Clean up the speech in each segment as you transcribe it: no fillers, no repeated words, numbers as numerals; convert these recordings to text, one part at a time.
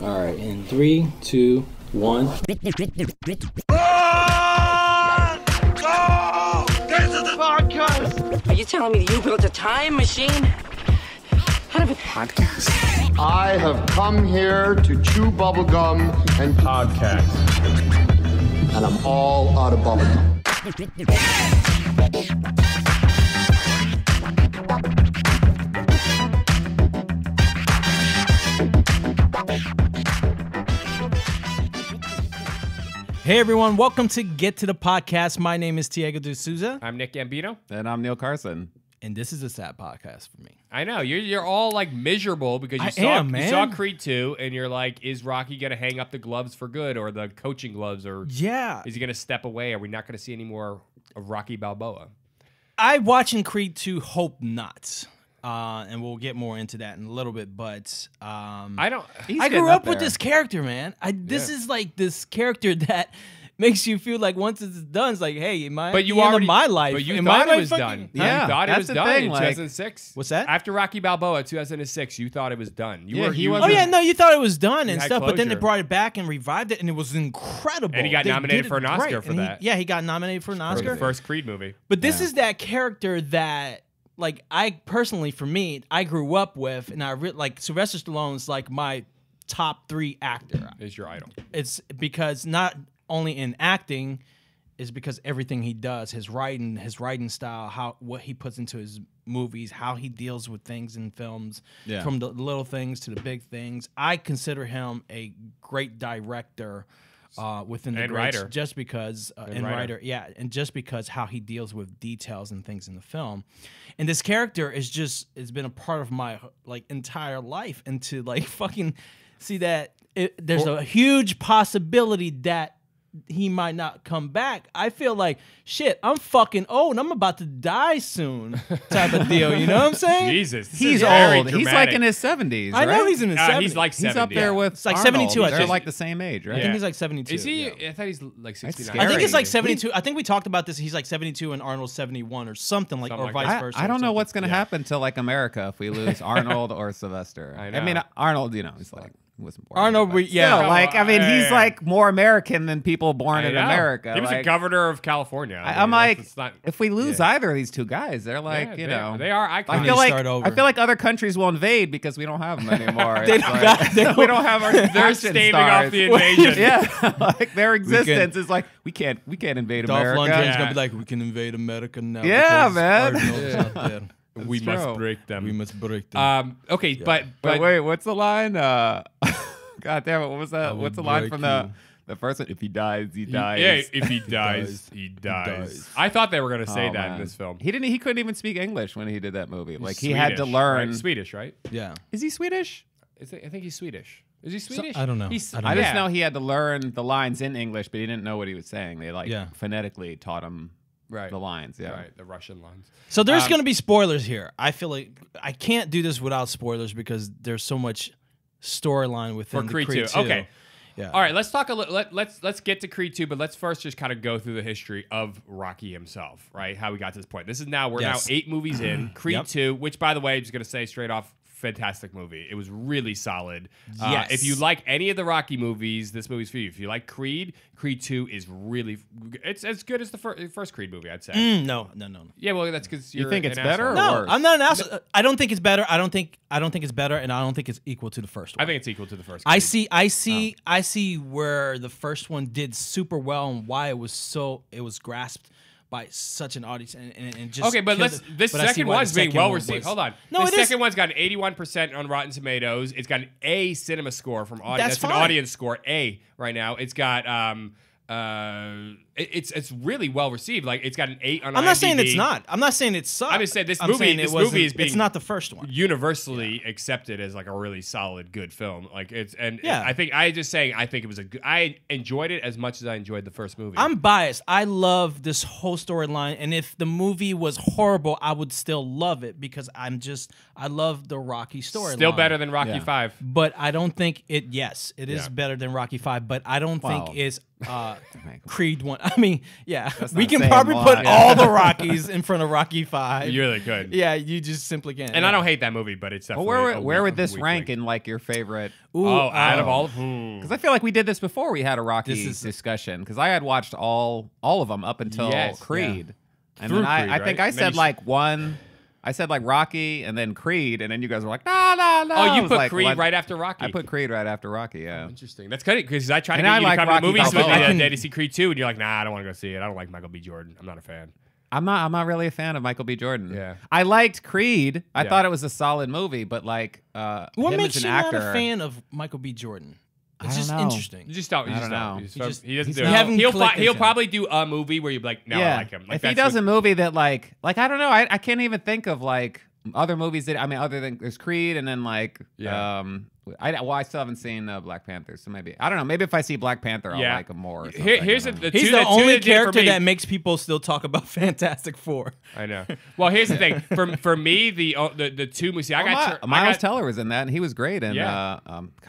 All right, in 3, 2, 1. Run! Go! This is the podcast! Are you telling me that you built a time machine out of a podcast? I have come here to chew bubblegum and podcast. And I'm all out of bubblegum. Hey everyone, welcome to Get to the Podcast. My name is Tiago de Souza. I'm Nick Gambino. And I'm Neil Carson. And this is a sad podcast for me. I know, you're all like miserable because you saw Creed 2 and you're like, is Rocky going to hang up the gloves for good or the coaching gloves, or is he going to step away? Are we not going to see any more of Rocky Balboa? I watching Creed 2 hope not. And we'll get more into that in a little bit, but I grew up with this character, man. This is like this character that makes you feel like once it's done, it's like, hey, am I in my life? But you thought it was done. Yeah, you thought it was done in 2006. What's that? After Rocky Balboa 2006, you thought it was done. You thought it was done and stuff, but then they brought it back and revived it, and it was incredible. And he got nominated for an Oscar for that. He got nominated for an Oscar for the first Creed movie. But this is that character that, like, I personally, for me, I grew up with, and like Sylvester Stallone's like my top 3 actor. Is your idol? It's because not only in acting, is because everything he does, his writing style, what he puts into his movies, how he deals with things in films, from the little things to the big things. I consider him a great director. Within the writer, just because and just because how he deals with details and things in the film, and this character has been a part of my like entire life, and to like fucking see that there's a huge possibility that he might not come back. I feel like shit. I'm fucking old. I'm about to die soon, type of deal. You know what I'm saying? Jesus, he's old. He's like in his 70s. I know he's in his 70s. He's like 70. He's up there with it's like Arnold. 72. I think they're like the same age, right? I think he's like 72. Is he? I thought he's like 69. I think it's like 72. I think we talked about this. He's like 72 and Arnold's 71 or something like, or vice versa. I don't know what's gonna happen to like America if we lose Arnold or Sylvester. I mean, Arnold, he's like. Wasn't born Arnold, he's like more American than people born in America. He was a governor of California. I'm like, if we lose either of these two guys, they're like, they are iconic. I feel like other countries will invade because we don't have them anymore. We don't have our. They're staving off the invasion. Like their existence is like we can't invade America. Dolph Lundgren's gonna be like, we can invade America now. Yeah, man. We must break them. We must break them. Okay, but wait, what's the line? God damn it! What was that? What's the line from the first one? If he dies, he dies. Yeah, if he dies, he dies. I thought they were gonna say that in this film. He couldn't even speak English when he did that movie. Like he Swedish, had to learn Swedish, right? Yeah. Is he Swedish? I think he's Swedish. Is he Swedish? I don't know. I just know he had to learn the lines in English, but he didn't know what he was saying. They phonetically taught him. Right. The lines, Right, the Russian lines. So there's going to be spoilers here. I feel like I can't do this without spoilers because there's so much storyline within Creed 2. 2. Okay. Yeah. All right, let's talk a little. Let's get to Creed 2, but let's first just kind of go through the history of Rocky himself, right? How we got to this point. We're now 8 movies in. Creed 2, which by the way, I'm just going to say straight off, fantastic movie. It was really solid. Yes. If you like any of the Rocky movies, this movie's for you. If you like Creed 2 is really, it's as good as the first Creed movie, I'd say. No. Yeah, well, that's because you think it's better? No, worse? I'm not an asshole. I don't think it's better. I don't think it's better, and I don't think it's equal to the first one. I think it's equal to the first. Creed. I see where the first one did super well and why it was grasped by such an audience and just okay, but this second one's being well received. Hold on, no, the second one's got an 81% on Rotten Tomatoes. It's got an A cinema score from audience. That's an audience score A right now. It's got it's really well received. Like it's got an 8 on IMDb. I'm not saying it's not. I'm not saying it's sucks. I'm just saying this movie is being it's not the first one. Universally accepted as like a really solid, good film. Like it's I think it was I enjoyed it as much as I enjoyed the first movie. I'm biased. I love this whole storyline, and if the movie was horrible, I would still love it because I love the Rocky storyline. Still better than Rocky 5. But I don't think it. Yes, it is better than Rocky 5, but I don't think it's Creed 1. I mean, yeah, That's we not can saying probably a put lot. all the Rockies in front of Rocky 5. You really could. Yeah, you just simply can't. And I don't hate that movie, but it's Well, definitely where would this weak rank link. in like your favorite? Ooh, Out of all, Because I feel like we did this before we had a Rocky This is- discussion. Because I had watched all of them up until Yes, Creed, and Through then I Creed, think right? I said Many- like one. I said like Rocky and then Creed, and then you guys were like, no. Oh, I you was put like, Creed well, right after Rocky. I put Creed right after Rocky. Yeah. Interesting. That's good because I tried to And get I you to like come to Rocky the movies with me Balboa. the other day to see Creed 2, and you're like, nah, I don't want to go see it. I don't like Michael B. Jordan. I'm not a fan. I'm not really a fan of Michael B. Jordan. Yeah. I liked Creed. I Yeah. thought it was a solid movie, but like What him makes as you an actor, not a fan of Michael B. Jordan? It's I just don't know. interesting. You just don't. You I just don't don't. know. He's He just- he doesn't he's do not- it. haven't He'll clicked into probably do a movie where you're like, no, I like him. Like, if he that's does what- a movie that like I don't know, I can't even think of like other movies that other than there's Creed and then like Yeah. I still haven't seen Black Panther, so maybe I don't know. Maybe if I see Black Panther, I'll Yeah. like him more. Or Here's something. the He's two the only that did it for character me- that makes people still talk about Fantastic Four. I know. Well, here's the thing. For me, the two movies. I got Miles Teller was in that, and he was great in Yeah.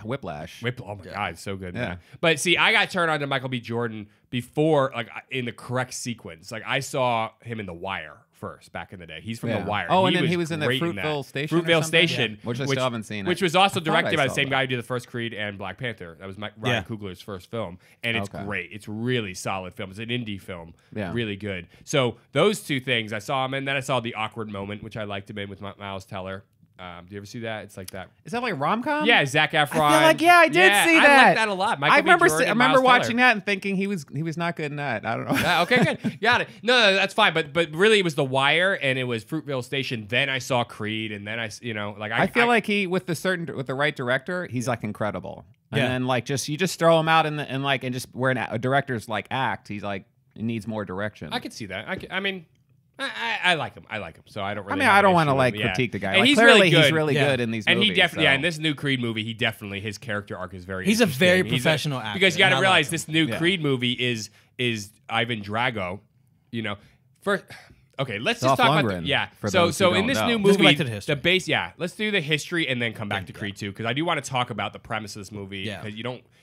Whiplash. Oh my god, it's so good. Yeah. Man. But see, I got turned on to Michael B. Jordan before, like in the correct sequence. Like I saw him in The Wire first back in the day. He's from Yeah. The Wire. Oh, and then he was in the great Fruitvale Station or Fruitvale something? Station, Yeah. Which I still haven't seen. Which was also I thought directed I by the saw same that. guy who did the first Creed and Black Panther. That was Ryan Coogler's first film, and it's Okay. great. It's really solid film. It's an indie film. Yeah. Really good. So those two things, I saw him, and then I saw The Awkward Moment, which I liked him in with Miles Teller. Do you ever see that? It's like that. Is that like rom-com? Yeah, Zac Efron. I feel like I did see I that. like that a lot. Michael I B. remember Jordan I and remember Miles watching Teller. that and thinking he was not good in that. I don't know. Okay, good. Got it. No, that's fine. But really, it was The Wire and it was Fruitvale Station. Then I saw Creed, and then I feel like he with the right director, he's like incredible. And Yeah. then like you just throw him out and just where a director's like act, he's like it needs more direction. I could see that. I like him. I like him. So I don't. Really I have don't an want to issue with like him. Yeah. critique the guy. And Like, he's clearly really good. he's really Yeah. good in these And movies. he definitely, so. in this new Creed movie, his character arc is very. He's a interesting. very professional actor, because you got and to I realize like this new Yeah. Creed movie is Ivan Drago. You know, first. Okay, let's Dolph just talk about Lundgren, for So those who in don't this know. new Let's go movie, back to the history. base. Yeah, let's do the history and then come back to Creed 2 because I do want to talk about the premise of this movie. Yeah. Because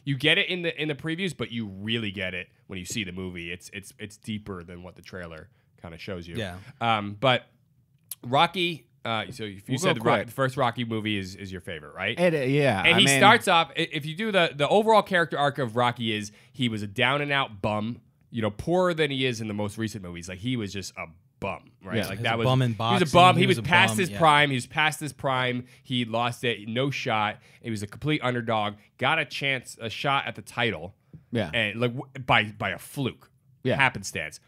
you get it in the previews, but you really get it when you see the movie. It's deeper than what the trailer kind of shows you. Yeah. But Rocky. So if you We'll said go the quick. first Rocky movie is your favorite, right? Yeah. And I he mean, starts off. If you do the overall character arc of Rocky is he was a down and out bum. You know, poorer than he is in the most recent movies. Like he was just a bum, right? Yeah. Like He was that a was bum in he was a boxing, bum. he He was was a past bum, his yeah. prime. He was past his prime. He lost it, no shot. He was a complete underdog. Got a shot at the title. Yeah. And like by a fluke, Yeah. happenstance.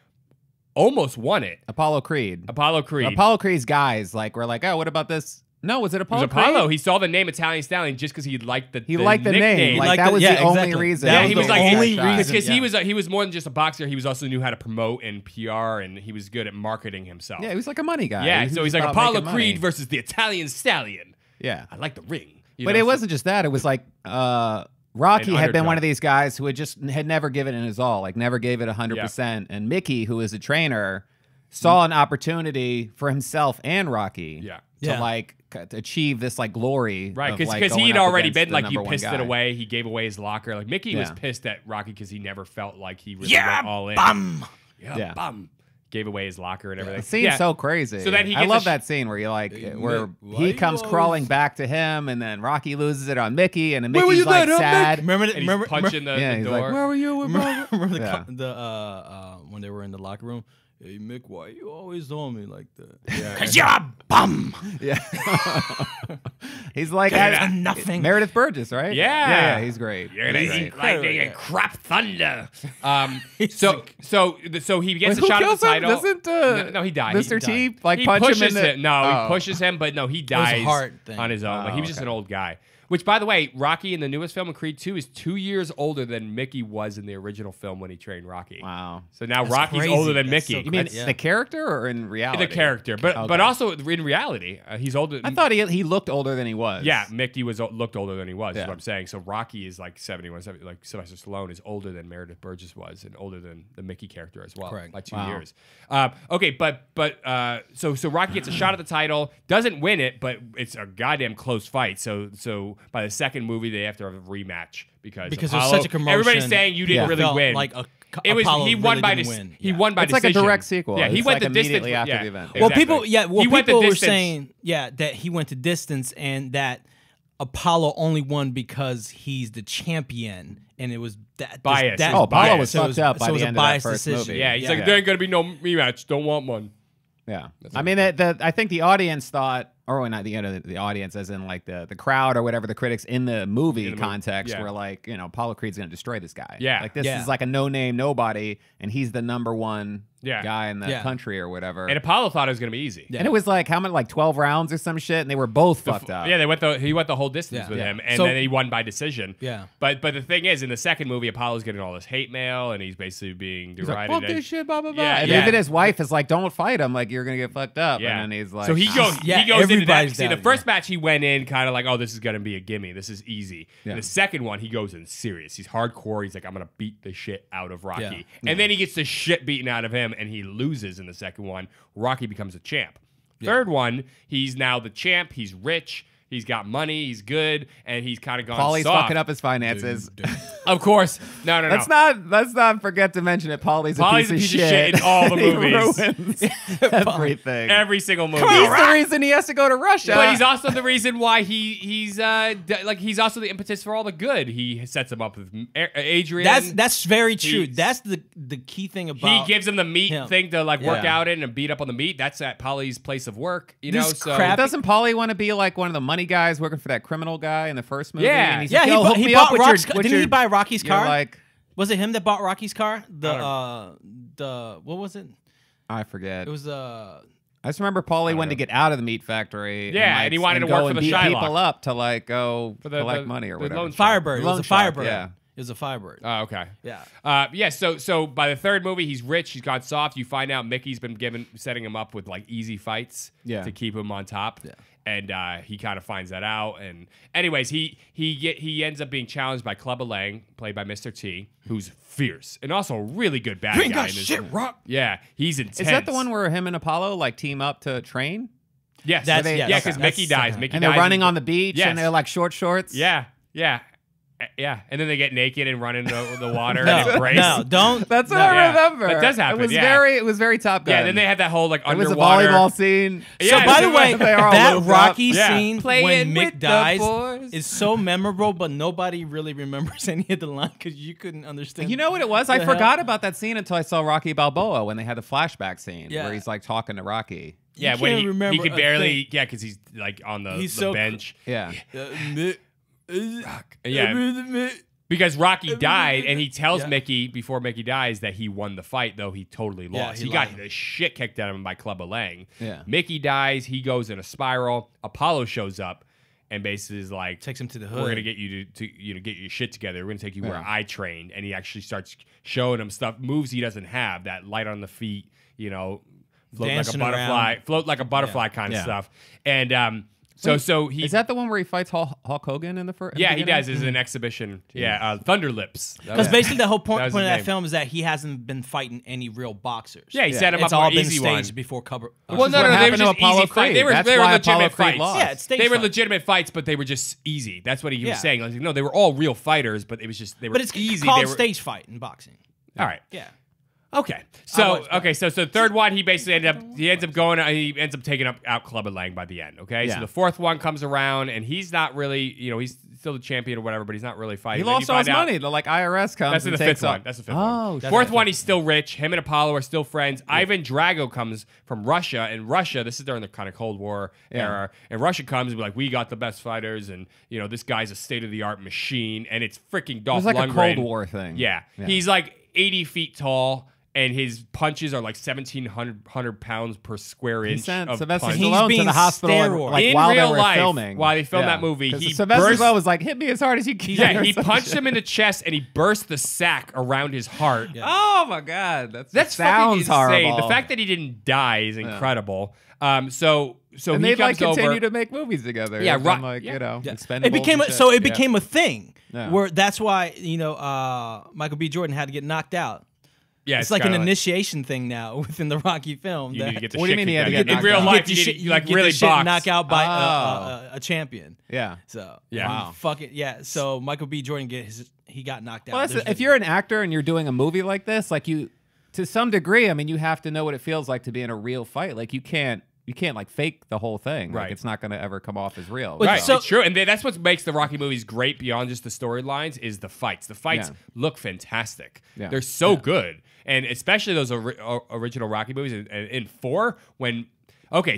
Almost won it. Apollo Creed. Apollo Creed. Apollo Creed's guys like were like, oh, what about this? No, was it It Apollo? was Apollo. Creed? He saw the name Italian Stallion just because he liked the He liked the name. nickname. Like liked that the- was yeah, the only exactly. reason. That Yeah, was he the was like only shot. reason. because he was more than just a boxer. He also knew how to promote and PR, and he was good at marketing himself. Yeah, he was like a money guy. Yeah, He so was he's like about Apollo making Creed money. versus the Italian Stallion. Yeah. I like the ring. You But know, it so- wasn't just that. It was like Rocky An had been one underdog. of these guys who had never given it his all, like never gave it 100%. And Mickey, who is a trainer, saw an opportunity for himself and Rocky Yeah. to Yeah. like to achieve this like glory. Right, of, because like, he had going up already against been the like, number you one pissed it guy. away. He gave away his locker. Like, Mickey was Yeah. pissed at Rocky because he never felt like he really Yeah, went all in. bum. Yeah, bum. Gave away his locker and everything. The scene's Yeah. so crazy. So then he I gets love a that scene where you like where why he you comes always- crawling back to him, and then Rocky loses it on Mickey, and then Where were Mickey's you like then, huh, sad. Mick? Remember, And he's punching the Yeah, he's door. like, where were you, bro? remember the, Yeah. when they were in the locker room? Hey Mick, why you always on me like that? Yeah. Cause you're a bum. Yeah. He's like Get nothing. Meredith Burgess, right? Yeah. Yeah, he's great. You're gonna He's eat great. lightning and crap thunder. So he gets Wait, a shot who at the kills him? title. Doesn't no, he died. Mr. He T like he punch him pushes in the him. No, Oh. he pushes him, but no, he dies heart thing. on his own. Like, he was just okay. an old guy. Which, by the way, Rocky in the newest film, in Creed 2, is 2 years older than Mickey was in the original film when he trained Rocky. Wow. So now That's Rocky's crazy. older than That's Mickey. so You mean Yeah. the character or in reality? The character, but Okay. also in reality, he's older. I thought he looked older than he was. Yeah, Mickey looked older than he was. Is Yeah. what I'm saying. So Rocky is like 71. Like Sylvester Stallone is older than Meredith Burgess was, and older than the Mickey character as well. Correct. By 2 Wow. years. Okay, but so Rocky gets a shot at the title, doesn't win it, but it's a goddamn close fight. So by the second movie they have to have a rematch because there's Apollo, such a commotion. Everybody's saying you didn't really Felt win. Like it was Apollo he won really by didn't win. he Yeah. won by It's decision. like a direct sequel. Yeah, he It's went like the distance immediately after yeah, the event. Well, exactly. people the were distance. saying, that he went to distance and that Apollo only won because he's the champion, and it was that Bias. That, Oh, Apollo bias. was so it fucked up by so it the was a end of that biased first decision. movie. Yeah, he's like, there ain't gonna be no rematch. Don't want one. Yeah, I mean, I think the audience thought, or not the end of the audience, as in like the crowd or whatever, the critics in the movie context yeah. were like, Apollo Creed's gonna destroy this guy. Yeah. like this Yeah. is like a no-name nobody, and he's the #1 Yeah. guy in the Yeah. country or whatever. And Apollo thought it was gonna be easy. Yeah. And it was like how many, like 12 rounds or some shit, and they were both fucked up. Yeah, he went the whole distance Yeah. with Yeah. him, and So- then he won by decision. Yeah. But the thing is, in the second movie, Apollo's getting all this hate mail, and he's basically being He's like, derided. fuck as- this shit, blah blah blah. Yeah, and yeah. even his wife is like, don't fight him, like you're gonna get fucked up. Yeah. And then he's like, so he goes into that. everybody's See, the down, first match he went in kind of like, oh, this is gonna be a gimme. This is easy. Yeah. The second one, he goes in serious. He's hardcore. He's like, I'm gonna beat the shit out of Rocky. Yeah. And then he gets the shit beaten out of him, and he loses in the second one. Rocky becomes a champ. Third one, he's now the champ. He's rich. He's got money. He's good, and he's kind of gone Paulie's soft. fucking up his finances. Of course, no. Let's not forget to mention it. Paulie's a piece of shit in all the He movies. ruins everything. Every single movie. He's the reason he has to go to Russia. But he's also the reason why he's also the impetus for all the good. He sets him up with Adrian. That's very true. He's- That's the key thing about he gives him the meat him. thing to like work Yeah. out in and beat up on the meat. That's at Polly's place of work, you This know. So crap- Doesn't Paulie want to be like one of the money guys working for that criminal guy in the first movie? Yeah. And he's Yeah, like, he "Yo, bought- hook he me bought up with Rock's your, car. with Didn't your-" he buy Rocky's You're car? Like, Was it him that bought Rocky's car? The what was it? I forget. It was I just remember Paulie wanted to get out of the meat factory. Yeah, and he wanted to go work for and the beat Shylock. people up to like go For the- collect the- money or the whatever. loan Firebird. It was Loan a shark, Firebird. yeah. It was a Firebird. Oh, okay. Yeah. So by the third movie, he's rich. He's got soft. You find out Mickey's been setting him up with like easy fights to keep him on top. Yeah. And he kind of finds that out. And anyways, he ends up being challenged by Clubber Lang, played by Mr. T, who's fierce and also a really good bad guy. ain't got in this shit, movie. Rock. Yeah, he's intense. Is that the one where him and Apollo like team up to train? Yes. That's- yes, yeah, because okay. Mickey That's- dies. Mickey And they're dies running in- on the beach Yes. and they're like short shorts. Yeah. And then they get naked and run into the water No, and embrace. no, don't. That's what no. I Yeah, remember. that does happen, It was yeah. it was very Top Gun. Yeah, then they had that whole like It was a underwater volleyball scene. Yeah, So by the it's- way, they are all that lubed Rocky up. Yeah. scene Playing when with Mick the dies boys. is so memorable, but nobody really remembers any of the line because you couldn't understand. You know what it was? I the hell. forgot about that scene until I saw Rocky Balboa when they had the flashback scene Yeah. where he's like talking to Rocky. Yeah, You when can't he remember could a barely, thing. yeah, because he's like on the He's so bench. Yeah. Yeah. Because Rocky died, and he tells Yeah. Mickey before Mickey dies that he won the fight, though he totally Yeah, lost. he he got lied. the shit kicked out of him by Clubber Lang. Yeah. Mickey dies. He goes in a spiral. Apollo shows up and basically is like, Takes him to the hood. we're gonna get you to get your shit together. We're gonna take you where Yeah. I trained, and he actually starts showing him moves he doesn't have. That light on the feet, float Dancing like a butterfly, around. float like a butterfly kind of Yeah. stuff. And so he Is that the one where he fights Hulk Hogan in the first? yeah, he does. It's an exhibition. Yeah, Thunder Lips. Because basically the whole point That was of his that name. film is that he hasn't been fighting any real boxers. Yeah, he set him It's up all for been easy staged one. before cover. Well, Which is what they were happened to just Apollo easy fights. Creed. They were That's legitimate why Apollo Creed fights. lost. Yeah, it's stage They were fight. legitimate fights, but they were just easy. That's what he was Yeah. saying. Like, no, they were all real fighters, but it was just they were But it's easy. called They were, stage fight in boxing. all right. Yeah. Okay. watched So the third one, he basically ends up taking out Clubber Lang by the end. Okay. Yeah. So the fourth one comes around, and he's not really, he's still the champion or whatever, but he's not really fighting. He Then lost you all his find out- money. The like IRS comes. That's in and the takes fifth one. up- That's the fifth Oh, one. shit. Fourth one, he's still rich. Him and Apollo are still friends. Ivan Drago comes from Russia. And Russia, this is during the kind of Cold War era. And Russia comes and be like, we got the best fighters. And, this guy's a state-of-the-art machine. And it's freaking It Dolph was like Lundgren. a Cold War thing. Yeah. He's like 80 feet tall. And his punches are like 1,700 pounds per square He inch sent of Sylvester punch. He's Stallone to being the hospital and, steroid. like, In while real they were life, filming. while they filmed that movie, 'Cause he Sylvester burst- Stallone was like, "Hit me as hard as you can." Yeah, or he some punched shit. him in the chest and he burst the sack around his heart. Oh my god, that That's sounds fucking insane. horrible. The fact that he didn't die is incredible. So and he they like comes continue over. to make movies together. Yeah, and right. like Yeah. Expendables It became and a, so shit. it became a thing Yeah. where that's why Michael B. Jordan had to get knocked out. Yeah, it's like an kinda initiation thing now within the Rocky film. You need to get the What do you shit mean you had to kicked get out. In real knocked out? life, you need to like get really the shit box. knocked out by a champion. Yeah. So Yeah. Wow. fuck it, yeah. So Michael B. Jordan he got knocked out. Well, if you're an actor and you're doing a movie like this, like to some degree, I mean, you have to know what it feels like to be in a real fight. Like you can't like fake the whole thing. Right. Like it's not going to ever come off as real. Right, So- it's true, and that's what makes the Rocky movies great beyond just the storylines is the fights. The fights look fantastic. Yeah. They're so good, and especially those original Rocky movies. In 4,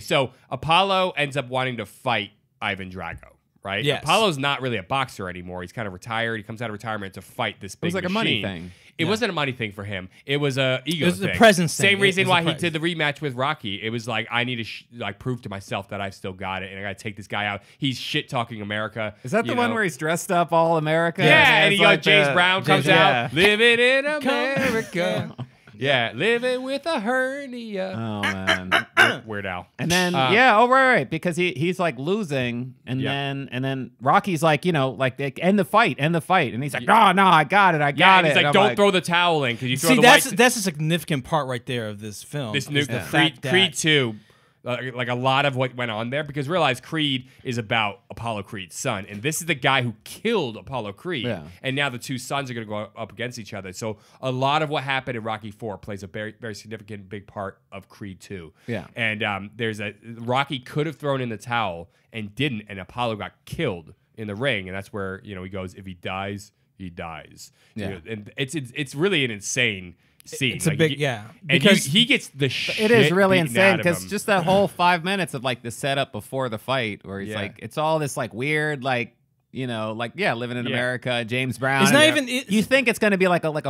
so Apollo ends up wanting to fight Ivan Drago, right? Yes. Apollo's not really a boxer anymore. He's kind of retired. He comes out of retirement to fight this big was like a money thing. It wasn't a money thing for him. It was a ego It was thing. a presence thing. Same reason It was why a he presence. did the rematch with Rocky. It was like, I need to prove to myself that I've still got it, and I got to take this guy out. He's shit talking America. Is that the you one know? where he's dressed up all America? Yeah, and it's he got like James the- Brown comes Yeah. out, living in America. Yeah, living with a hernia. Oh man. Weird Al. And then right, because he's like losing, and Yeah. then Rocky's like, like they end the fight, and he's like, no, I got it, I Yeah, got and it. he's like, And I'm don't throw the towel in because you throw See, the that's a significant part right there of this film. This is new the fact that Creed 2, like a lot of what went on there, because realize Creed is about Apollo Creed's son, and this is the guy who killed Apollo Creed, Yeah. and now the two sons are going to go up against each other. So a lot of what happened in Rocky 4 plays a very, very significant big part of Creed 2. Yeah. And Rocky could have thrown in the towel and didn't, and Apollo got killed in the ring, and that's where he goes, if he dies, he dies. Yeah. And it's really an insane scene. It's a big and because he gets the shit It is really beaten insane out of because him. just that whole 5 minutes of like the setup before the fight, where he's Yeah. like, it's all this like weird, like living in Yeah. America, James Brown. It's not and, even- you think it's going to be like a light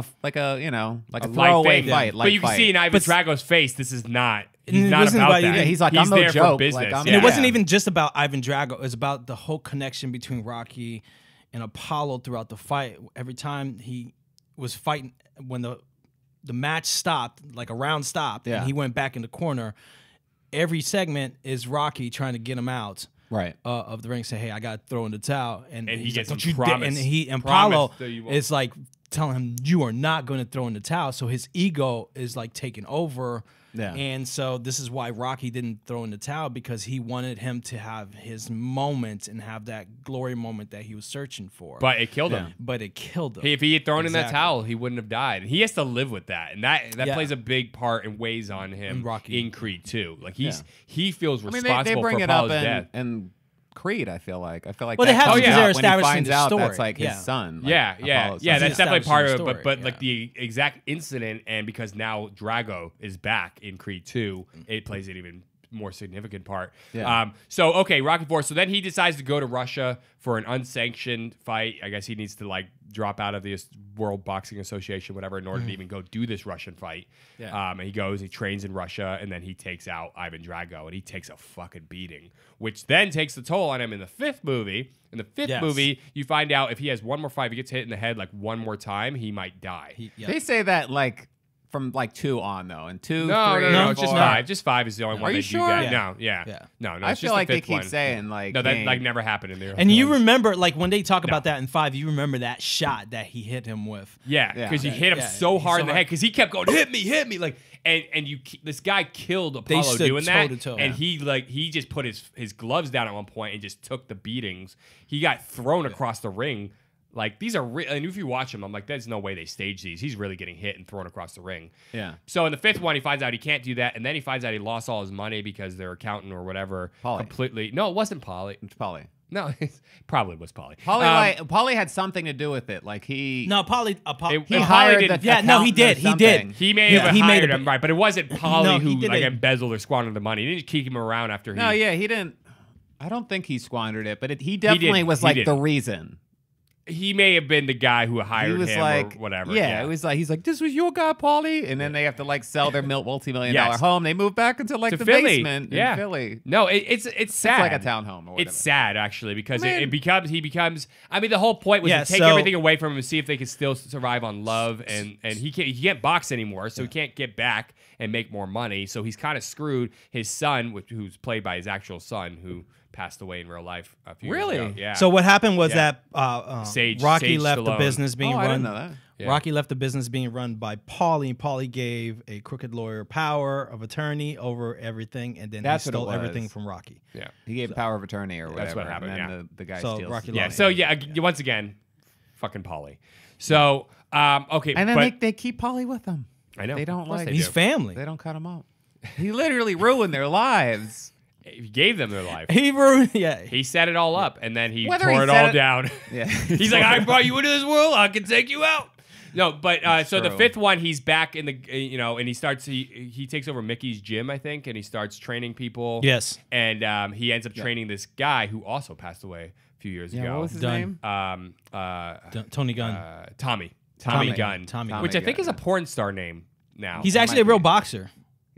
throwaway thing. fight, But you can fight. see in Ivan Drago's face, this is not. He's it not wasn't about about that. either. He's like, I'm no there for joke. business. Like, I'm- And it Yeah. wasn't even just about Ivan Drago. It was about the whole connection between Rocky and Apollo throughout the fight. Every time he was fighting, when the match stopped, like a round stopped, Yeah. and he went back in the corner, every segment is Rocky trying to get him out Right. of the ring, say, hey, I got to throw in the towel. And he he's gets like, him don't you dare. promise. And Promise Apollo that you won't. is like telling him, you are not going to throw in the towel. So his ego is like taking over. Yeah. And so this is why Rocky didn't throw in the towel, because he wanted him to have his moment and have that glory moment that he was searching for. But it killed him. But it killed him. If he had thrown in that Exactly. towel, he wouldn't have died. And he has to live with that, and that Yeah. plays a big part and weighs on him In Rocky. in Creed 2. Like he feels I mean, responsible they bring for it up Apollo's death. and Creed. I feel like Well, that they have comes to, because out they're when he establishing finds the out story. that's like Yeah. his son. like Yeah, Apollo's yeah, son. that's definitely part of it. establishing But the like story, the exact incident, and because now Drago is back in Creed 2, it plays an even more significant part. Yeah. So okay, Rocky 4. So then he decides to go to Russia for an unsanctioned fight. I guess he needs to like drop out of the World Boxing Association, whatever, in order to even go do this Russian fight. Yeah. And he goes, he trains in Russia, and then he takes out Ivan Drago, and he takes a fucking beating, which then takes the toll on him in the fifth movie. In the fifth Yes. movie, you find out if he has one more fight, if he gets hit in the head like one more time, he might die. They say that like from like 2 on though, and 2, No, 3, no, it's just 4. 5. Just 5 is the only one you they sure? do that. Yeah. No, yeah. Yeah. No, I it's feel just like the they fifth keep one. saying like No, that Kane. like never happened in the And you ones. remember, like, when they talk about that in 5, you remember that shot that he hit him with. Yeah, Yeah. because you hit him Yeah, so he's hard so in the hard. head because he kept going, hit me, like, and this guy killed Apollo stood doing that, toe-to-toe. and Yeah. he just put his gloves down at one point and just took the beatings. He got thrown across the ring. Like, these are and if you watch him, I'm like, there's no way they stage these. He's really getting hit and thrown across the ring. Yeah. So in the fifth one, he finds out he can't do that, and then he finds out he lost all his money because their accountant or whatever Pauly. completely. No, it wasn't Pauly. It's Pauly. No, it probably was Pauly. Pauly had something to do with it. Like he No, Pauly. He hired didn't- the Yeah, no, he accountant or did. He something. did. He may Yeah, have he made hired a- him, right? But it wasn't Pauly No, he who did like it. embezzled or squandered the money. He didn't keep him around after he. No, yeah, he didn't. I don't think he squandered it, but he definitely did. was He like did. the reason. He may have been the guy who He hired was him like, or whatever. Yeah, it was like he's like, "This was your guy, Pauly," and then they have to like sell their multi-million-dollar Yes. home. They move back into like To the Philly. basement Yeah. in Philly. No, it's sad. It's like a townhome or whatever. It's sad actually because I mean- he becomes. I mean, the whole point was Yeah, to take so- everything away from him and see if they could still survive on love, and he can't box anymore, so he can't get back and make more money. So he's kind of screwed. His son, who's played by his actual son, who passed away in real life a few years ago. Yeah. So what happened was Yeah. that Sage Rocky left the Stallone. business being I run. didn't know that. Yeah. Rocky left the business being run by Paulie. Paulie gave a crooked lawyer power of attorney over everything, and then That's he what it stole was. everything from Rocky. Yeah. He gave power of attorney or whatever. That's what happened, And then yeah. the guy So steals. Rocky Yeah. lost. So once again, fucking Polly. So okay, And then but they keep Polly with them. I know They Of don't course like. they He's do. family. They don't cut him up. He literally ruined their lives. He gave them their life. He ruined. Yeah. He set it all up, and then he Whether tore he it set all it- down. Yeah. He's like, I brought you into this world. I can take you out. No, but so the true. fifth one, he's back in the and he starts he takes over Mickey's gym, I think, and he starts training people. Yes. And he ends up training this guy who also passed away a few years Yeah, ago. what was his Done. name? Tony Gunn. Tommy Tommy Gunn, Tommy which Gunn. I think is a porn star name now. He's actually a real boxer.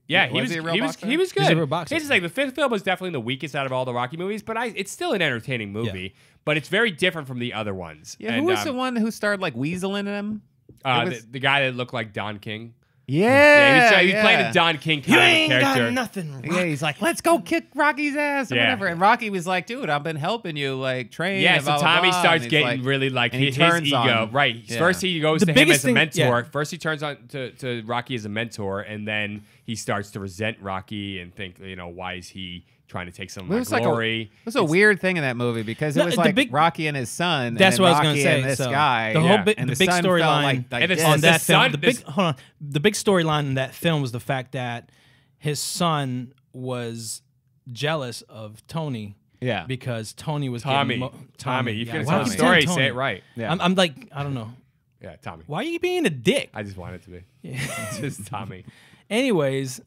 Yeah, Was he a real boxer? he was good. He's a real boxer. It's just like the fifth film was definitely the weakest out of all the Rocky movies, but it's still an entertaining movie. But it's very different from the other ones. Yeah, And, who was the one who started like weaseling him? It was- the guy that looked like Don King? Yeah, he was playing a Don King You kind ain't of character. got nothing. Yeah, he's like, let's go kick Rocky's ass or Yeah. whatever. And Rocky was like, dude, I've been helping you like train. Yeah, and so blah, blah, Tommy blah. starts And he's getting really like and he his turns ego. on him. Right. Yeah. First he goes The to him biggest as a thing- mentor. yeah. First he turns on to Rocky as a mentor, and then he starts to resent Rocky and think, why is he trying to take some of It my was like glory? it was a weird thing in that movie because No, it was the like big- Rocky and his son. That's and what then I was Rocky gonna and say. this So guy. the whole Yeah. big, And the the big son felt storyline like And the this. on the that film. son- The big hold on. The big storyline in that film was the fact that his son was jealous of Tony. Yeah. Because Tony was Tommy. getting Tommy. You yeah, can why tell do the you story, keep saying say it Tony? right. Yeah. I'm like, I don't know. Yeah, Tommy. Why are you being a dick? I just want it to be. It's just Tommy. Anyways,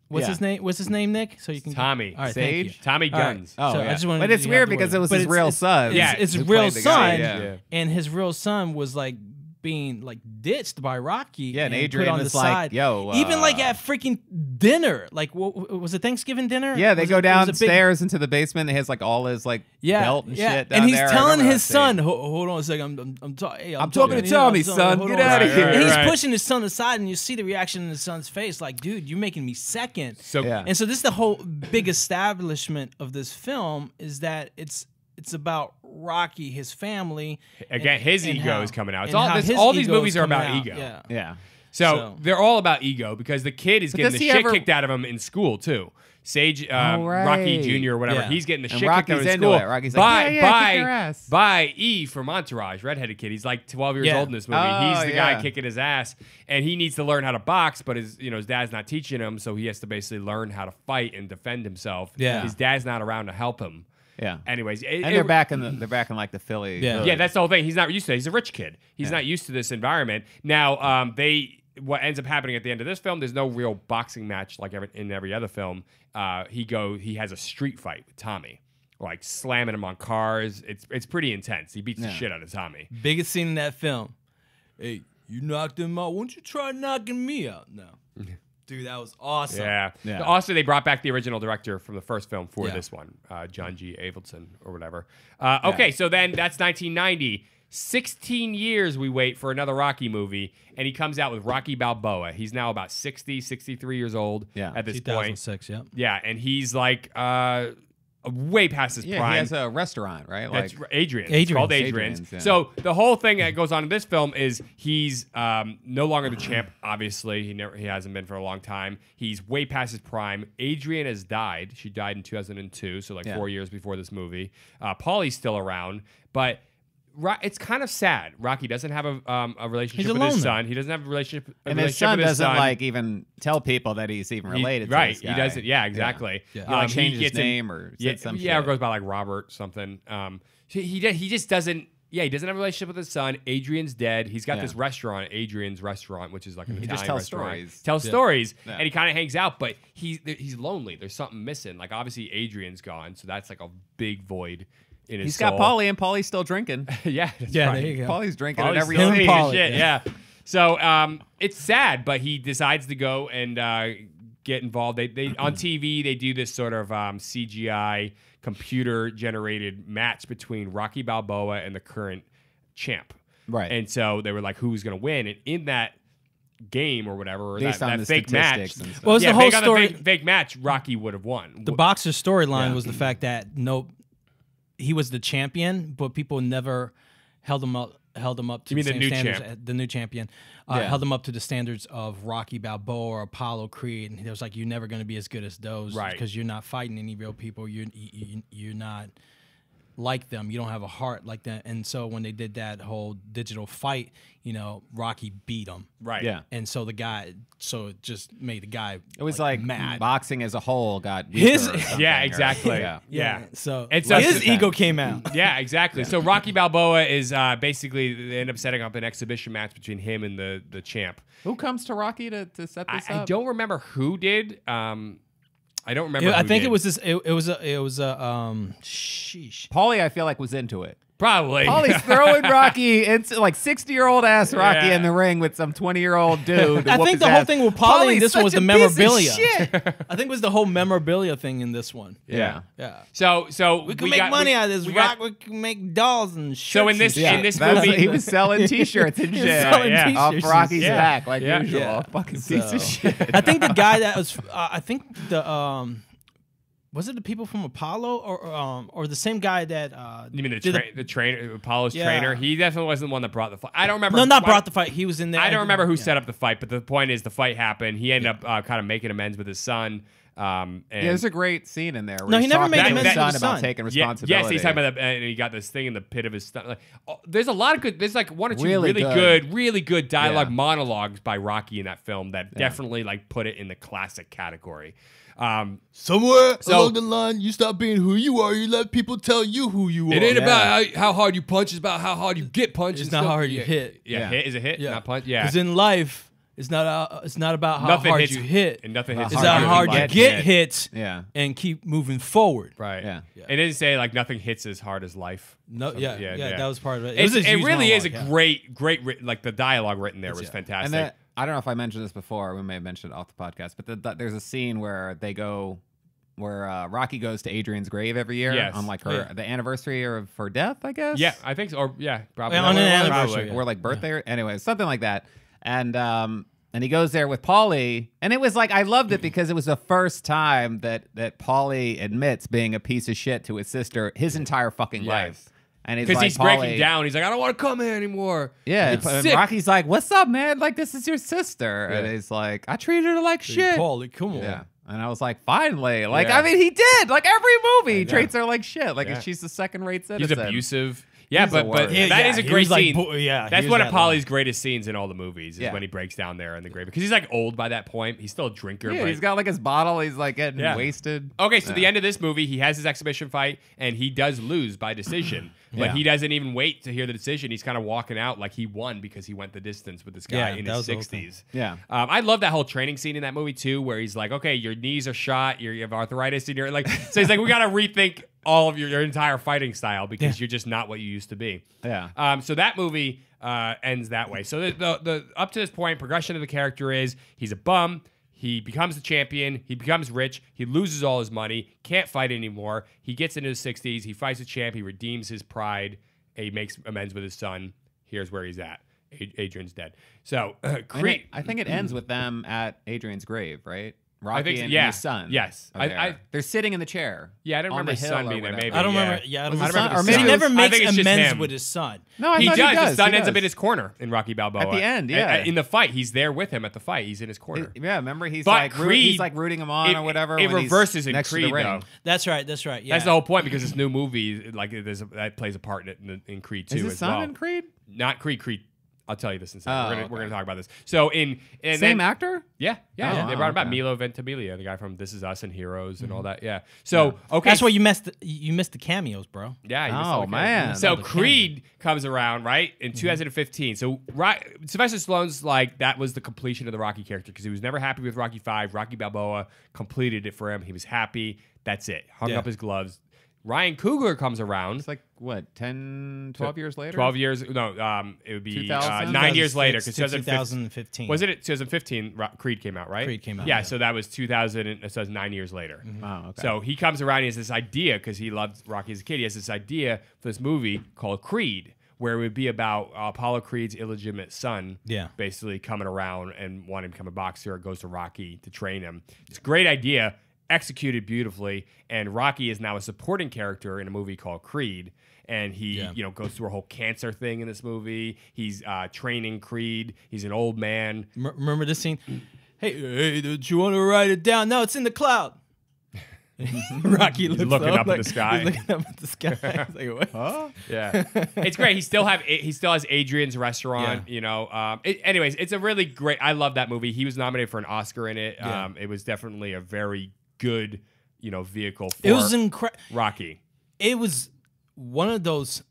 what's Yeah. his name? What's his name, Nick? So you can Tommy. All right, thank you. Sage? Tommy All right. Guns. Oh, So I yeah. just wanted But to- it's you weird have to because wait. it was But his real son. Yeah, It's who his real played the guy, son, yeah. and his real son was like being like ditched by Rocky. Yeah, and put Adrian on was the like, side. yo, even like at freaking dinner. Like, what was it? Thanksgiving dinner? Yeah, they Was go it was a big- downstairs into the basement. And he has like all his like belt and shit down and he's there. I telling remember his that son, scene. hold on a second, I'm I'm talking to you Tommy, son. hold Get on a outta second." here. And he's Right. pushing his son aside, and you see the reaction in his son's face, like, dude, you're making me second. So Yeah. And so this is the whole big establishment of this film is that it's about Rocky, his family. Again, and- his and ego how- is coming out. It's and all how this, his all these ego movies is are coming about out. ego. Yeah. Yeah. So they're all about ego because the kid is getting does the he shit ever- kicked out of him in school too. Sage, right. Rocky Jr. or whatever, Yeah. he's getting the And shit kicked out of Rocky's him in into school. it. Rocky's like, yeah, kick your ass. by E from Entourage, redheaded kid. He's like 12 years Yeah. old in this movie. Oh, He's the guy yeah. kicking his ass, and he needs to learn how to box, but his dad's not teaching him, so he has to basically learn how to fight and defend himself. Yeah. His dad's not around to help him. Yeah. Anyways, And they're back in like the Philly. Yeah. yeah, that's the whole thing. He's not used to it. He's a rich kid. He's not used to this environment. Now, what ends up happening at the end of this film, there's no real boxing match like in every other film. He has a street fight with Tommy, like slamming him on cars. It's pretty intense. He beats the shit out of Tommy. Biggest scene in that film. Hey, you knocked him out. Why don't you try knocking me out now? Dude, that was awesome. Yeah. Yeah. Also, they brought back the original director from the first film for Yeah. this one, John G. Avildsen or whatever. Okay, so then that's 1990. 16 years we wait for another Rocky movie, and he comes out with Rocky Balboa. He's now about 60, 63 years old at this point. 2006, yep. Yeah, and he's like way past his Yeah, prime. he has a restaurant, right? That's Like Adrian's. It's called Adrian's, Adrian's. yeah. So the whole thing that goes on in this film is he's no longer the champ. Obviously, he hasn't been for a long time. He's way past his prime. Adrian has died. She died in 2002, so like 4 years before this movie. Paulie's still around, but it's kind of sad. Rocky doesn't have a relationship He's with alone his now. son. He doesn't have a relationship. and his son doesn't like even tell people that he's even related to right. this guy. He doesn't. Yeah, exactly. Yeah. He like changes his gets in- name or said some yeah, or shit. goes by like Robert something. He just doesn't. Yeah, he doesn't have a relationship with his son. Adrian's dead. He's got Yeah. this restaurant, Adrian's Restaurant, which is like an Italian just tells restaurant. stories. Tells stories, Yeah. and he kind of hangs out, but he's lonely. There's something missing. Like obviously Adrian's gone, so that's like a big void in his He's soul. got Paulie, and Paulie's still drinking. Yeah, that's Yeah, right. there you go. Paulie's drinking Paulie's at every still Him and eating Paulie, shit, yeah. yeah. So it's sad, but he decides to go and get involved. They on TV they do this sort of CGI computer generated match between Rocky Balboa and the current champ. Right. And so they were like, who's going to win? And in that game or whatever, or Based on that the fake match. statistics and stuff. Well, it was Yeah, the whole based on story. the fake match, Rocky would have won. The boxer storyline was the fact that he was the champion, but people never held him up to You mean the the same new standards. champ? The new champion held him up to the standards of Rocky Balboa or Apollo Creed, and he was like, "You're never going to be as good as those, Right. Because you're not fighting any real people. You're not like them. You don't have a heart like that." And so when they did that whole digital fight, Rocky beat him, Right. Yeah. and so it just made the guy. It was like mad. boxing as a whole got weaker His- or something, Yeah, or- exactly. Yeah. Yeah. So, And so- his ego came out. Yeah, exactly. So Rocky Balboa is basically they end up setting up an exhibition match between him and the champ. Who comes to Rocky to set this I up? don't remember who did. I don't remember. I who think did. it was this. It was a. Sheesh. Paulie, I feel like, was into it. probably. Paulie's throwing Rocky into like 60-year-old ass Rocky Yeah. in the ring with some 20-year-old dude. I think the whole thing with Paulie in this one was the memorabilia. Shit. I think it was the whole memorabilia thing in this one. Yeah. Yeah. So We can make money out of this. we Rock. got- We can make dolls and shirts. So in this- and Yeah, shit. this that's movie- what he was selling T-shirts and He was shit selling off t-shirts Rocky's and- back like Yeah. usual. Yeah. Fucking piece of So- shit. I think the guy that was. I think the. Was it the people from Apollo or the same guy that? You mean did the trainer, Apollo's Yeah. trainer? He definitely wasn't the one that brought the fight. I don't remember. No, not why- brought the fight. He was in there. I don't remember who Yeah. set up the fight, but the point is the fight happened. He ended up kind of making amends with his son. And Yeah, there's a great scene in there. Where No, he's he never talking made to amends his with son his about son. taking Yeah, responsibility. yes, he's talking about and he got this thing in the pit of his stomach. Like, there's a lot of good. There's like one or two Really really good. good dialogue Yeah. monologues by Rocky in that film that definitely like put it in the classic category. Somewhere So- along the line, you stop being who you are. You let people tell you who you are. It ain't about how hard you punch. It's about how hard you get punched. It's and not stuff. how hard you Yeah. hit. Yeah, Yeah. hit is a hit, not punch. Yeah, Because in life, it's not about how Nothing hard hits- you hit. and nothing hits It's harder how than hard you life. get hit Yeah. and keep moving forward. right. Yeah. It didn't say like nothing hits as hard as life. No, Something- yeah, that was part of it. It, was a huge really is a monologue, great like the dialogue written there was yeah. fantastic. And then, I don't know if I mentioned this before. We may have mentioned it off the podcast, but there's a scene where Rocky goes to Adrian's grave every year Yes. on like Oh, the anniversary of her death, I guess. yeah, I think so. Or yeah, probably Yeah, on an Probably. anniversary, Or like birthday, or anyway, something like that. And he goes there with Paulie, and it was like I loved it because it was the first time that Paulie admits being a piece of shit to his sister his entire fucking Yes. life. And Because like, he's breaking Paulie- down. He's like, I don't want to come here anymore. Yeah, It's and sick. Rocky's like, "What's up, man? Like, this is your sister." And Yeah. he's like, "I treated her like shit." Paulie, come on. Yeah. And I was like, finally. Like, Yeah. I mean, he did. Like, every movie he treats her like shit. Like, Yeah. she's the second-rate He's citizen. abusive. Yeah, He's the but worst. Yeah, that yeah, is a he great was like, scene. yeah, That's he one was of that Polly's greatest scenes in all the movies is Yeah. when he breaks down there in the grave because he's like old by that point. He's still a drinker. Yeah, but he's got like his bottle. He's like getting Yeah. wasted. Okay, so the end of this movie, he has his exhibition fight, and he does lose by decision. But Yeah. he doesn't even wait to hear the decision. He's kind of walking out like he won because he went the distance with this guy Yeah, in that his was the whole 60s. Yeah. I love that whole training scene in that movie, too, where he's like, okay, your knees are shot, you have arthritis, and you're like, so he's like, we got to rethink all of your entire fighting style because you're just not what you used to be. Yeah. So that movie ends that way. So the up to this point, progression of the character is he's a bum. He becomes the champion. He becomes rich. He loses all his money. Can't fight anymore. He gets into his 60s. He fights a champ. He redeems his pride. He makes amends with his son. Here's where he's at. Adrian's dead. So Creed. I think it ends with them at Adrian's grave, right? Rocky think so, and yeah. his son. Yes. are there. They're sitting in the chair. Yeah, I don't on remember the his hill son or being there. whatever. Maybe. I don't remember. Yeah. Yeah, I don't Was remember. his son- or But he maybe never it was- I makes think it's just amends him. with his son. No, I He thought does. The son He ends up does. in his corner in Rocky Balboa. At the end, yeah. In the fight, he's there with him at the fight. He's in his corner. Yeah, remember he's But like Creed- he's like rooting him on or whatever. It when he's reverses in next to the Creed, ring. though. That's right. That's right. Yeah. That's the whole point because this new movie, like, that plays a part in Creed 2 Is his as son well. in Creed? Not Creed. Creed. I'll tell you this in a second. Oh, We're okay. gonna talk about this. So Same then, actor? Yeah. Oh, They brought him back. okay. Milo Ventimiglia, the guy from This Is Us and Heroes and all that. Yeah. So okay, That's why you missed the cameos, bro. Yeah. he was Oh, okay. man. So Another Creed comes around right in 2015. So Sylvester Stallone's like that was the completion of the Rocky character because he was never happy with Rocky 5. Rocky Balboa completed it for him. He was happy. That's it. Hung Yeah. up his gloves. Ryan Coogler comes around. It's like what, 10, 12 years later? 12 years. No, it would be 2000? 9 years later. 2015. Was it 2015? Creed came out, right? Creed came out, Yeah, yeah. so that was 2000. So that's 9 years later. Oh, okay. So he comes around. He has this idea because he loved Rocky as a kid. He has this idea for this movie called Creed, where it would be about Apollo Creed's illegitimate son, Yeah. basically coming around and wanting to become a boxer. It goes to Rocky to train him. It's a great idea, executed beautifully, and Rocky is now a supporting character in a movie called Creed. And he, goes through a whole cancer thing in this movie. He's training Creed. He's an old man. Remember this scene? Hey, don't you want to write it down? No, it's in the cloud. Rocky looks looking up like, at the sky. He's looking up at the sky. He's like, what? Huh? Yeah, it's great. He still has Adrian's restaurant. Anyways, it's a really great. I love that movie. He was nominated for an Oscar in it. Yeah. It was definitely a very good, vehicle for It was incredible. Rocky. It was one of those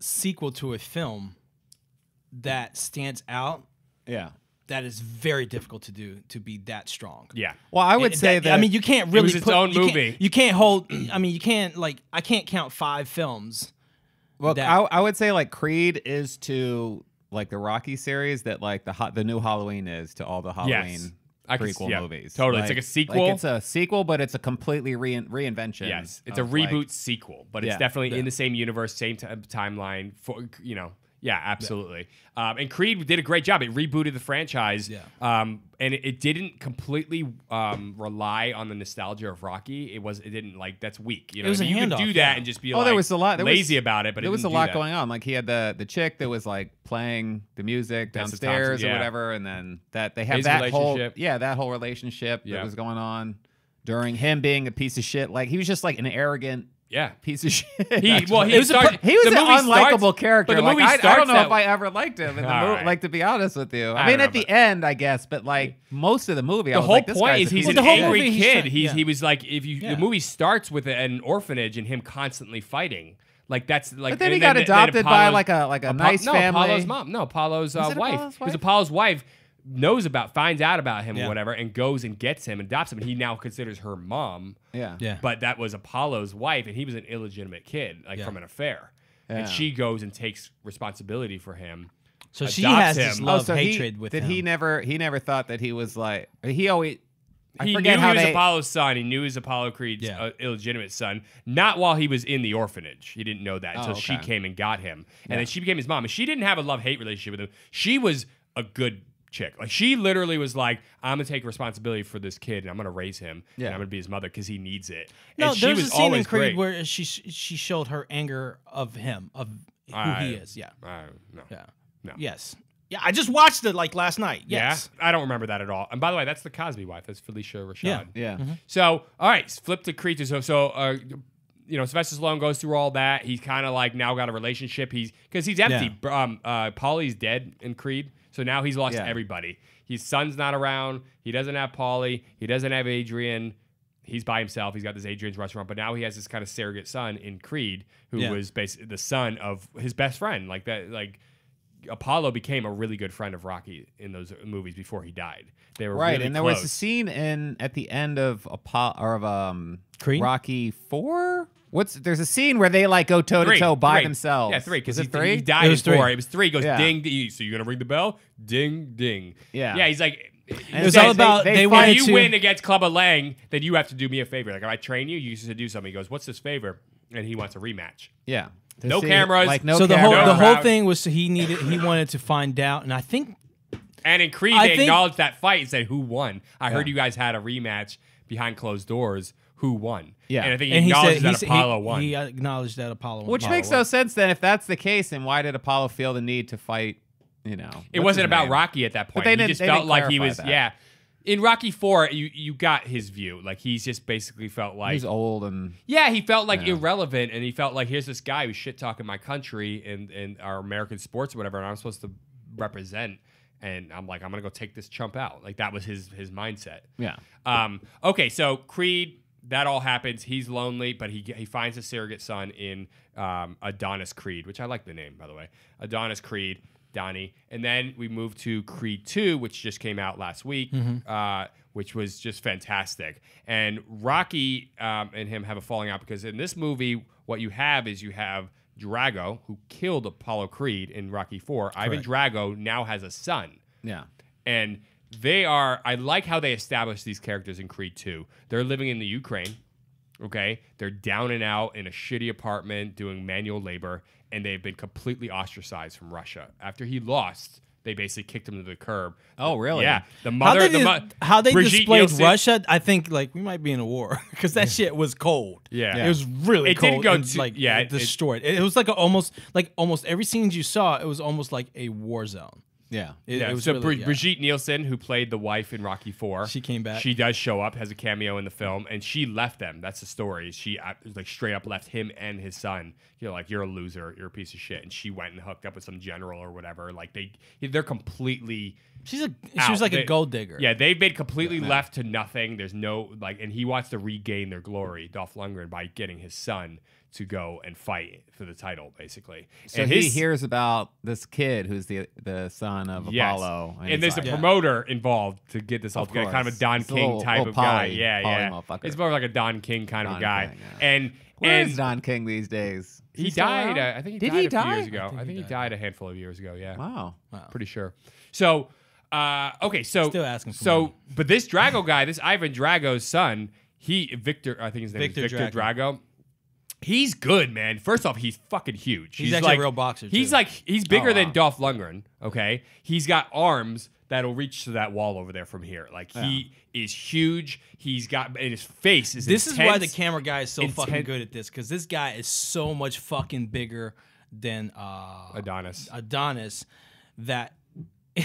sequel to a film that stands out. Yeah. That is very difficult to do, to be that strong. Yeah. Well, I would say that. I mean, you can't really was its own movie. You can't hold. I mean, you can't I can't count 5 films. Well, that- I would say like Creed is to like the Rocky series that like the new Halloween is to all the Halloween prequel movies. Totally. It's like a sequel. Like it's a sequel, but it's a completely reinvention. Yes, it's a reboot sequel, but it's definitely in the same universe, same timeline. Yeah, absolutely. And Creed did a great job. It rebooted the franchise. Yeah. And it didn't completely rely on the nostalgia of Rocky. It didn't that's weak. You know, It was a you could handoff, do that yeah. and just be There was a lot. lazy about it. But there was a didn't do lot that. going on. Like he had the chick that was like playing the music Tessa downstairs Thompson, or yeah. whatever, and then that they have His that whole relationship. that whole relationship Yeah. that was going on during him being a piece of shit. Like he was just like an arrogant. Yeah. Piece of shit. He was he was the an movie unlikable character. But the movie I starts don't know that if I ever liked him in the All movie. right. Like to be honest with you, I I mean don't know at the end, I guess, but like most of the movie, I The was whole like, this point guy's is a he's piece an of the whole shit. angry movie, kid. yeah. He was like the movie starts with an orphanage and him constantly fighting. Like that's like. But then he and got adopted by Apollo's- like a nice no, family. Apollo's mom. No, Apollo's Was it wife. Apollo's Because wife? Apollo's wife finds out about him Yeah. or whatever, and goes and gets him, adopts him, and he now considers her mom. Yeah. Yeah. But that was Apollo's wife, and he was an illegitimate kid, Yeah. from an affair. Yeah. And she goes and takes responsibility for him. So she adopts has this him. love so hatred with him. he never thought that he was like he always. I He forget knew how he was they. Apollo's son. He knew he was Apollo Creed's illegitimate son. Not while he was in the orphanage. He didn't know that until she okay. came and got him. And then she became his mom. And she didn't have a love-hate relationship with him. She was a good chick. Like she literally was like, I'm gonna take responsibility for this kid and I'm gonna raise him. And I'm gonna be his mother because he needs it. No, and she there's was a scene in always Creed great. where she showed her anger of him, of who he is. Yeah. No. Yeah. No. Yes. Yeah, I just watched it like last night. Yes. Yeah, I don't remember that at all. And by the way, that's the Cosby wife. That's Felicia Rashad. Yeah. Yeah. Mm-hmm. So, all right, flip to Creed. So, Sylvester Stallone goes through all that. He's kind of like now got a relationship. Because he's empty. Paulie's dead in Creed, so now he's lost everybody. His son's not around. He doesn't have Paulie. He doesn't have Adrian. He's by himself. He's got this Adrian's restaurant, but now he has this kind of surrogate son in Creed, who was basically the son of his best friend. Like that, like. Apollo became a really good friend of Rocky in those movies before he died. They were Right, really and there close. was a scene at the end of Creed? Rocky 4. There's a scene where they like go toe to toe by themselves. Yeah, 3. Because Was it 3? he died It was in 4. 3. It was 3. He goes Yeah. ding, ding. So you're gonna ring the bell? Ding, ding. Yeah. Yeah. He's like. And It was they- all about they they If wanted you to win against Clubba Lang, then you have to do me a favor. Like if I train you, you used to do something. He goes, "What's this favor?" And he wants a rematch. Yeah. To No see- cameras. Like no So the cameras. whole crowd. thing was he wanted to find out, and I think And in Creed, I they think- acknowledged that fight and said, "Who won?" I heard you guys had a rematch behind closed doors. Who won? Yeah. And I think he and he acknowledged said that Apollo won. He acknowledged that Apollo won. Which makes no sense then if that's the case. Then why did Apollo feel the need to fight? It what's wasn't his about name? Rocky at that point. they He didn't- just they felt didn't like he clarify was, that. yeah. In Rocky 4, you got his view. Like he's just basically felt like He's old and yeah, he felt like irrelevant, and he felt like here's this guy who's shit talking my country and our American sports or whatever, and I'm supposed to represent. And I'm like, I'm gonna go take this chump out. Like that was his mindset. yeah. Okay, so Creed, that all happens. He's lonely, but he finds a surrogate son in Adonis Creed, which I like the name, by the way. Adonis Creed, Donnie. And then we move to Creed 2, which just came out last week, which was just fantastic. And Rocky and him have a falling out because in this movie, what you have is you have Drago, who killed Apollo Creed in Rocky 4. Ivan Drago now has a son. Yeah. And I like how they established these characters in Creed 2. They're living in the Ukraine. Okay, they're down and out in a shitty apartment doing manual labor, and they've been completely ostracized from Russia. After he lost, they basically kicked him to the curb. Oh, really? Yeah. The mother, how they Brigitte displayed Nielsen- Russia, I think like we might be in a war because that shit was cold. Yeah. It was really It cold. didn't go and, too- like yeah, it destroyed. It was like almost every scene you saw. It was almost like a war zone. Yeah. It was so really, Brigitte Nielsen, who played the wife in Rocky IV, She came back. She does show up, has a cameo in the film, and she left them. That's the story. She like straight up left him and his son. Like, you're a loser, you're a piece of shit. And she went and hooked up with some general or whatever. Like they're completely. She was like a gold digger. Yeah, they've been completely left to nothing. There's no and he wants to regain their glory, Dolph Lundgren, by getting his son to go and fight for the title, basically. So and he hears about this kid who's the son of Apollo. And there's a promoter involved to get this all together, kind of a Don King type of guy. Yeah. Motherfucker. It's more like a Don King kind of guy. King, yeah. Where is Don King these days? He died. I think he Did died he a few years die? ago. I think he died a handful of years ago. Yeah. Wow. Pretty sure. So, okay. So Still asking for So, money. but this Drago guy, this Ivan Drago's son, Victor. I think his name is Victor Drago. He's good, man. First off, he's fucking huge. He's actually a real boxer, He's too. he's bigger Oh, than wow. Dolph Lundgren. Okay, he's got arms that'll reach to that wall over there from here. Like he is huge. He's got, and his face is. This is intense. why the camera guy is so fucking good at this, because this guy is so much fucking bigger than Adonis. That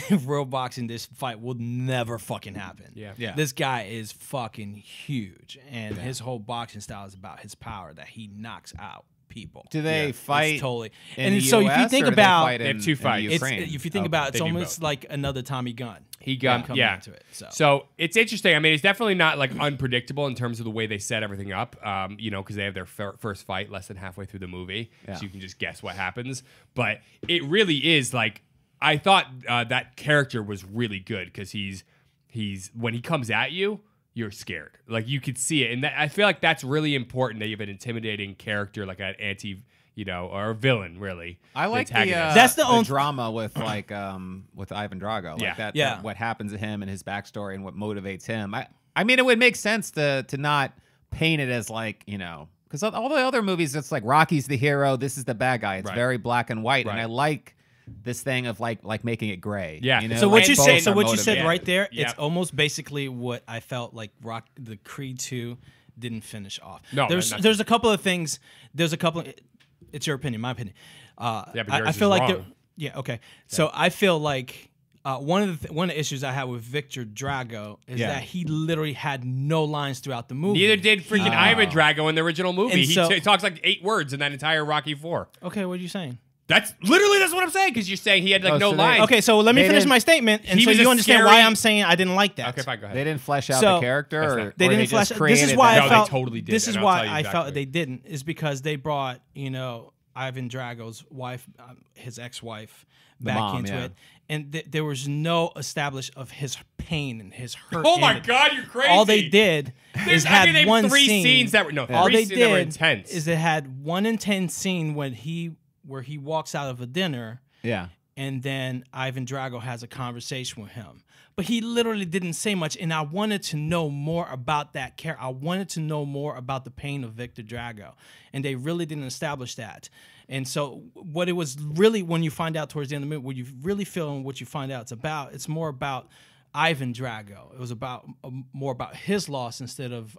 in real boxing, this fight will never fucking happen. Yeah. This guy is fucking huge, and his whole boxing style is about his power that he knocks out people. Do they fight It's totally? in And the so if you US, think or do they about, fight They have two in fights. Ukraine? if you think Okay. about, it's They do almost both. like another Tommy Gunn. He got coming into it. So it's interesting. I mean, it's definitely not like unpredictable in terms of the way they set everything up. Because they have their first fight less than halfway through the movie, Yeah. so you can just guess what happens. But it really is like, I thought that character was really good because he's when he comes at you, you're scared. Like you could see it, and I feel like that's really important. That you have an intimidating character like an or a villain, really. I like the antagonist. That's the only- drama with with Ivan Drago. Yeah. Like that, Yeah. what happens to him and his backstory and what motivates him. I mean, it would make sense to not paint it as like, because all the other movies, it's like Rocky's the hero, this is the bad guy. It's Right. very black and white, Right. and I like this thing of like making it gray. Yeah. So like what you both said, are what you said motivated. right there, Yeah. it's almost basically what I felt like the Creed 2 didn't finish off. No, there's not- there's a couple of things. It's your opinion, my opinion. but I yours feel is like wrong. okay. So I feel like one of the issues I had with Victor Drago is Yeah. that he literally had no lines throughout the movie. Neither did freaking Ivan Drago in the original movie. And He so- talks like 8 words in that entire Rocky IV. Okay, what are you saying? That's what I'm saying, because you're saying he had like Oh, no so they- lines. Okay, so let me They finish didn't- my statement, and He so was you a understand why scary- I'm saying I didn't like that. Okay, fine, go ahead. They didn't flesh out So- the character, That's or not- They or didn't just flesh. This created is why that? I No, they felt. totally did, This is and I'll why tell you I felt exactly. they didn't. Is because they brought Ivan Drago's wife, his ex-wife, back mom, into yeah. it, and there was no establish of his pain and his hurt. Oh in my it. God, you're crazy. All they did is I had can name one 3 scene. scenes that were all three they scenes that were did intense. is it had one intense scene where he walks out of a dinner. Yeah. And then Ivan Drago has a conversation with him. But he literally didn't say much, and I wanted to know more about that character. I wanted to know more about the pain of Victor Drago, and they really didn't establish that. And so what it was really, when you find out towards the end of the movie, what you really feel and what you find out it's more about Ivan Drago. It was about more about his loss instead of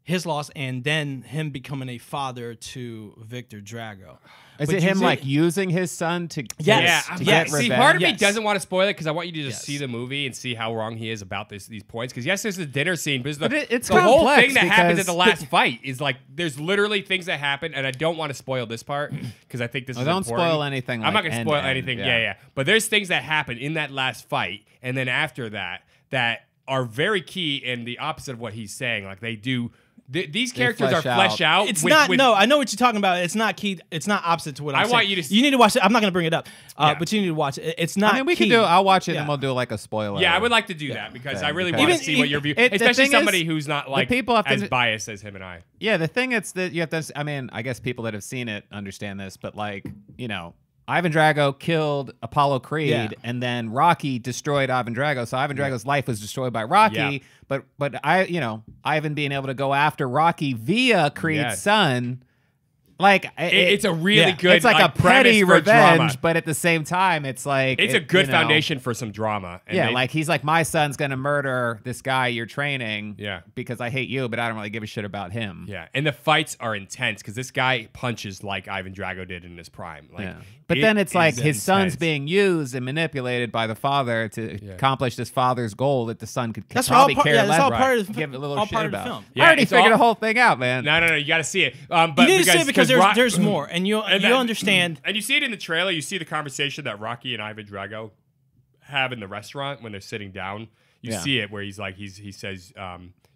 his loss, and then him becoming a father to Victor Drago. Is But it you him see- like using his son to Yes. to I'm get glad- revenge? See, part of me Yes. doesn't want to spoil it because I want you to just Yes. see the movie and see how wrong he is about these points. Because yes, there's the dinner scene, but, But it's the whole complex thing that happens at the because- last fight is like there's literally things that happen, and I don't want to spoil this part because I think this Oh, is don't important. spoil anything, I'm like, not gonna end spoil to end, anything. yeah. Yeah. But there's things that happen in that last fight, and then after that are very key and the opposite of what he's saying. Like they do. These characters are flesh fleshed out. It's with- not. with- No, I know what you're talking about. It's not key. It's not opposite to what I'm I saying. want you to- You need to watch it. I'm not going to bring it up, Yeah. but you need to watch it. It's not. I mean, we key. can do. I'll watch it Yeah. and we'll do like a spoiler. Yeah, I would like to do that because I really because- want to Even- see what your view, the especially thing somebody is, who's not like people have to- as biased as him and I. Yeah, the thing it's that you have to. I mean, I guess people that have seen it understand this, but like Ivan Drago killed Apollo Creed, Yeah. and then Rocky destroyed Ivan Drago. So Ivan Drago's life was destroyed by Rocky. Yeah. But Ivan being able to go after Rocky via Creed's Yes. son. Like It's a really good. It's like a premise petty for revenge, drama. but at the same time, it's like It's a good foundation for some drama. And Yeah, like he's like, my son's gonna murder this guy you're training. Yeah. because I hate you, but I don't really give a shit about him. Yeah, and the fights are intense because this guy punches like Ivan Drago did in his prime. Like, Yeah. But then it's like is his son's intense. being used and manipulated by the father to accomplish this father's goal that the son could That's probably all part. care Yeah, less that's all about. part of the Give a little all shit part about. of the film. Yeah, I already it's figured all- the whole thing out, man. No, you got to see it. But You need to see it because there's more, and you'll And then- understand. And you see it in the trailer. You see the conversation that Rocky and Ivan Drago have in the restaurant when they're sitting down. You Yeah. see it where he's like, he says,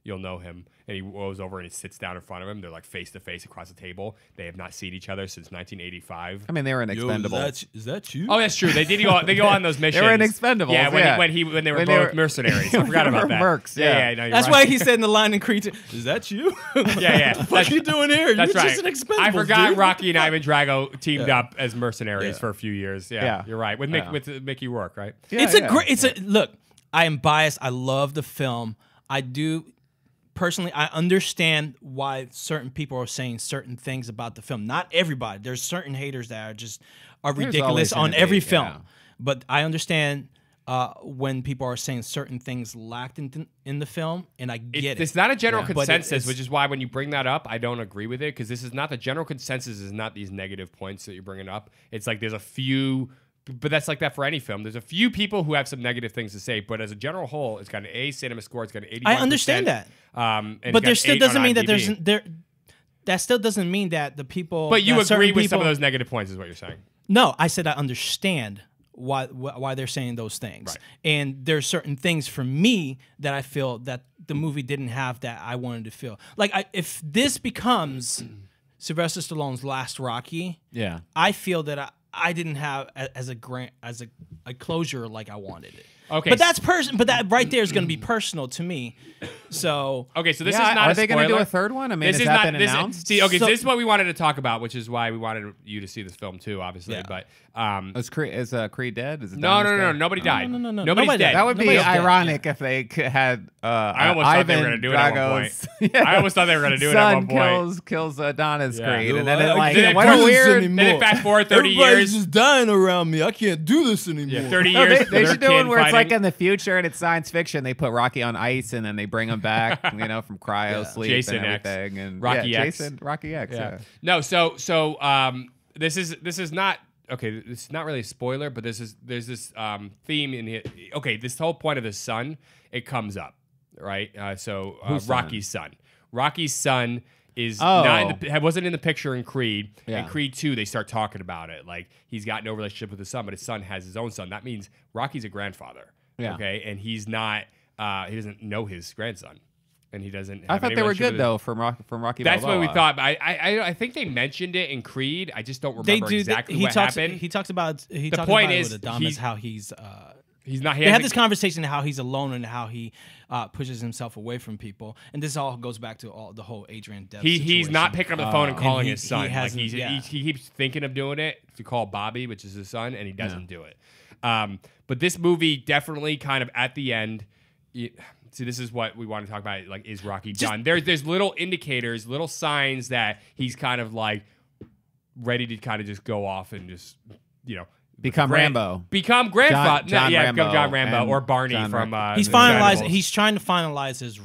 you'll know him. And he goes over and he sits down in front of him. They're like face to face across the table. They have not seen each other since 1985. I mean, they were in Expendables. Is that you? Oh, that's true. They go on those missions. They were in Expendables, Yeah, yeah. when they were both mercenaries. I forgot about that. Mercs, yeah. no, you're That's right. why he said in the line in Creed 2, "Is that you?" Yeah. What are you doing here? That's You're right. just an Expendables, I forgot dude. Rocky and Ivan Drago teamed up as mercenaries for a few years. Yeah, Yeah. you're right. With Mickey Rourke, right? It's a great. It's a look. I am biased. I love the film. I do. Personally, I understand why certain people are saying certain things about the film. Not everybody. There's certain haters that are just There's ridiculous always on gonna every be, film. yeah. But I understand when people are saying certain things lacked in the film, and I get it. It's not a general But consensus, it's- which is why when you bring that up, I don't agree with it because this is not the general consensus. Is not these negative points that you're bringing up. It's like there's a few. But that's like that for any film. There's a few people who have some negative things to say, but as a general whole, it's got an A cinema score. It's got an 81%. I understand that. And it's But got there an still 8 doesn't on mean that IMDb. that still doesn't mean that the people. But you that certain agree with some of people- those negative points, is what you're saying. No, I said I understand why they're saying those things. Right. And there's certain things for me that I feel that the movie didn't have that I wanted to feel. Like if this becomes Sylvester Stallone's last Rocky, Yeah. I feel that I didn't have as a closure like I wanted it. Okay, But that right there is going to be personal to me. So Okay, so this Yeah, is not are a they gonna do spoiler. a third one? I mean, This has is that not been this. announced? See, okay, So- this is what we wanted to talk about, which is why we wanted you to see this film too, obviously. Yeah. But Is Creed dead? Is it no, Adonis dead? nobody died. No. Nobody's Nobody dead. died. That would be Nobody's dead, ironic if they had I almost thought they were Ivan going to do it at one Drago's point. I almost thought they were going to do it at one son point. kills Adonis Yeah. Creed, Yo, and then I it like can't what do a this weird. Then it fast forward 30 Everybody's years. just dying around me. I can't do this anymore. Yeah, 30 No, years. they for should their do one kid where it's like fighting. in the future and it's science fiction. They put Rocky on ice and then they bring him back, from cryo sleep Jason and X. everything. And Rocky X. Rocky X. Yeah. No, so this is not okay. This is not really a spoiler, but there's this theme in it. Okay, this whole point of the son, it comes up, right? Whose son? Rocky's son. Rocky's son is Oh. wasn't in the picture in Creed. Yeah. In Creed 2, they start talking about it. Like he's got no relationship with his son, but his son has his own son. That means Rocky's a grandfather. Yeah. Okay, and he's not. He doesn't know his grandson, and he doesn't. I have thought any they were relationship good with though from Rocky. That's what we Balboa. thought. But I think they mentioned it in Creed. I just don't they remember do. exactly He what talks. happened. He talks about. He The talks point about is, it with Adonis how he's. He's not. They had this conversation how he's alone and how he pushes himself away from people, and this all goes back to the whole Adrian death. He's not situation. picking up the phone and calling he- his son. he Like hasn't- he keeps thinking of doing it to call Bobby, which is his son, and he doesn't do it. But this movie definitely kind of at the end. See, this is what we want to talk about. Like, is Rocky done? There's little indicators, little signs that he's kind of like ready to kind of just go off and just Become Rambo. Become grandfather. John Become Rambo John Rambo and or Barney John from. He's The finalizing. Expendables. He's trying to finalize his.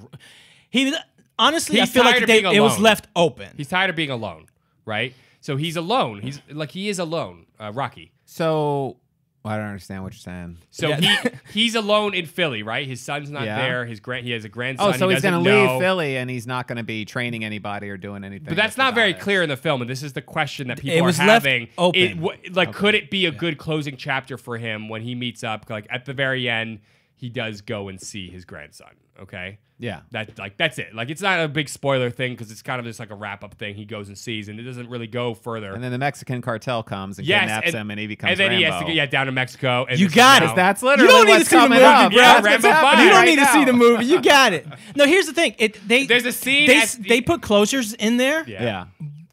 He honestly, He's I feel tired like of being it was alone. left open. He's tired of being alone, right? So he's alone. He is alone. Rocky. So I don't understand what you're saying. So he's alone in Philly, right? His son's not Yeah. there. He has a grandson. Oh, so he's going gonna to leave Philly and he's not gonna be training anybody or doing anything. But that's with not very Adonis. clear in the film, and this is the question that people It are was left having. open. Could it be a good closing chapter for him when he meets up? Like at the very end, he does go and see his grandson. Okay. Yeah. That's it. Like it's not a big spoiler thing because it's kind of just like a wrap up thing. He goes and sees, and it doesn't really go further. And then the Mexican cartel comes and Yes, kidnaps him, and he becomes and then Rambo. he has to get down to Mexico. And You this is got it. now- That's literally You don't need what's to see the coming movie, up. bro. That's Rambo what's happening five. You don't right need to see now. the movie. You got it. No, here's the thing. There's a scene. They put closures in there. Yeah. Yeah.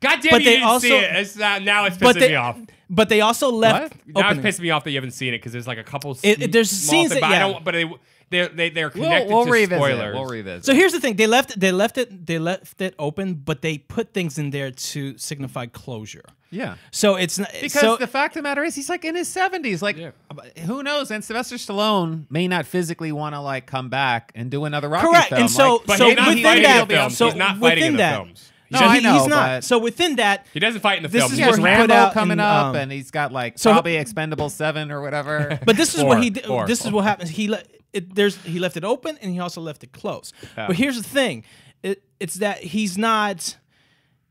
God damn, But you they didn't also- see it. It's now it's but pissing they- me off. But they also left. Now it's openings. pissing me off that you haven't seen it because there's like a couple. There's small scenes things, that- but I yeah. don't. But they're connected We'll to revisit spoilers. it. We'll revisit. So here's the thing: they left it open, but they put things in there to signify closure. Yeah. So it's not Because so, the fact of the matter is, he's like in his 70s. Like, who knows? And Sylvester Stallone may not physically want to like come back and do another Rocky correct. film. And so, But so he's not within fighting that, in the films. so He's not fighting within in the that, films. No, so I know, he's not. but- So within that, He doesn't fight in the This films. is He where just he Rambo put out coming in, up, and he's got like so- probably Expendable 7 or whatever. but this is what he did. Four. This is what happens. He left it open, and he also left it closed. Yeah. But here's the thing: it's that he's not.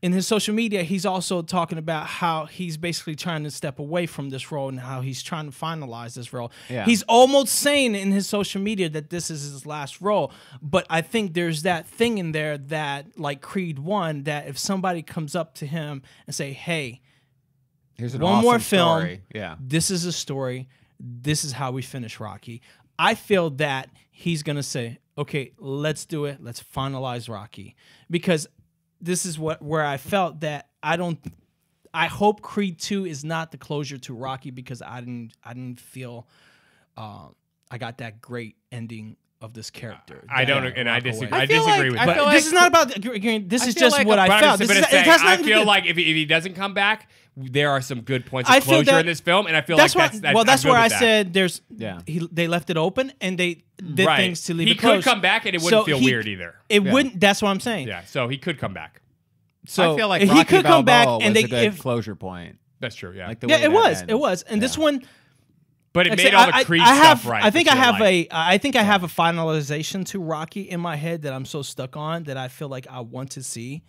In his social media, he's also talking about how he's basically trying to step away from this role and how he's trying to finalize this role. Yeah. He's almost saying in his social media that this is his last role. But I think there's that thing in there that, like Creed 1, that if somebody comes up to him and say, hey, Here's an one awesome more film, story. Yeah. this is a story, this is how we finish Rocky. I feel that he's going to say, okay, let's do it. Let's finalize Rocky. Because this is where I felt that I hope Creed 2 is not the closure to Rocky, because I didn't feel I got that great ending of this character. I don't, and I disagree. I disagree with I you. feel But this is not about agreeing. This I is feel just like what a- I But felt. I'm This just is, gonna it say, has I nothing to feel do- like if he doesn't come back, there are some good points I of feel closure that- in this film, and I feel that's like why. that's Well, that's I'm good where I with that. said there's. Yeah. They left it open and they did Right. things to leave He it closed. could come back, and it wouldn't feel weird either. It wouldn't. That's what I'm saying. Yeah, so he could come back. So I feel like he Rocky could come back Balboa and was they a good if closure point. That's true. Yeah, Like the yeah, way it that was. ends. It was. And this Yeah. one. but it like I made say, all the Creed have, stuff right. I think which I have like. I think I have a finalization to Rocky in my head that I'm so stuck on that I feel like I want to see,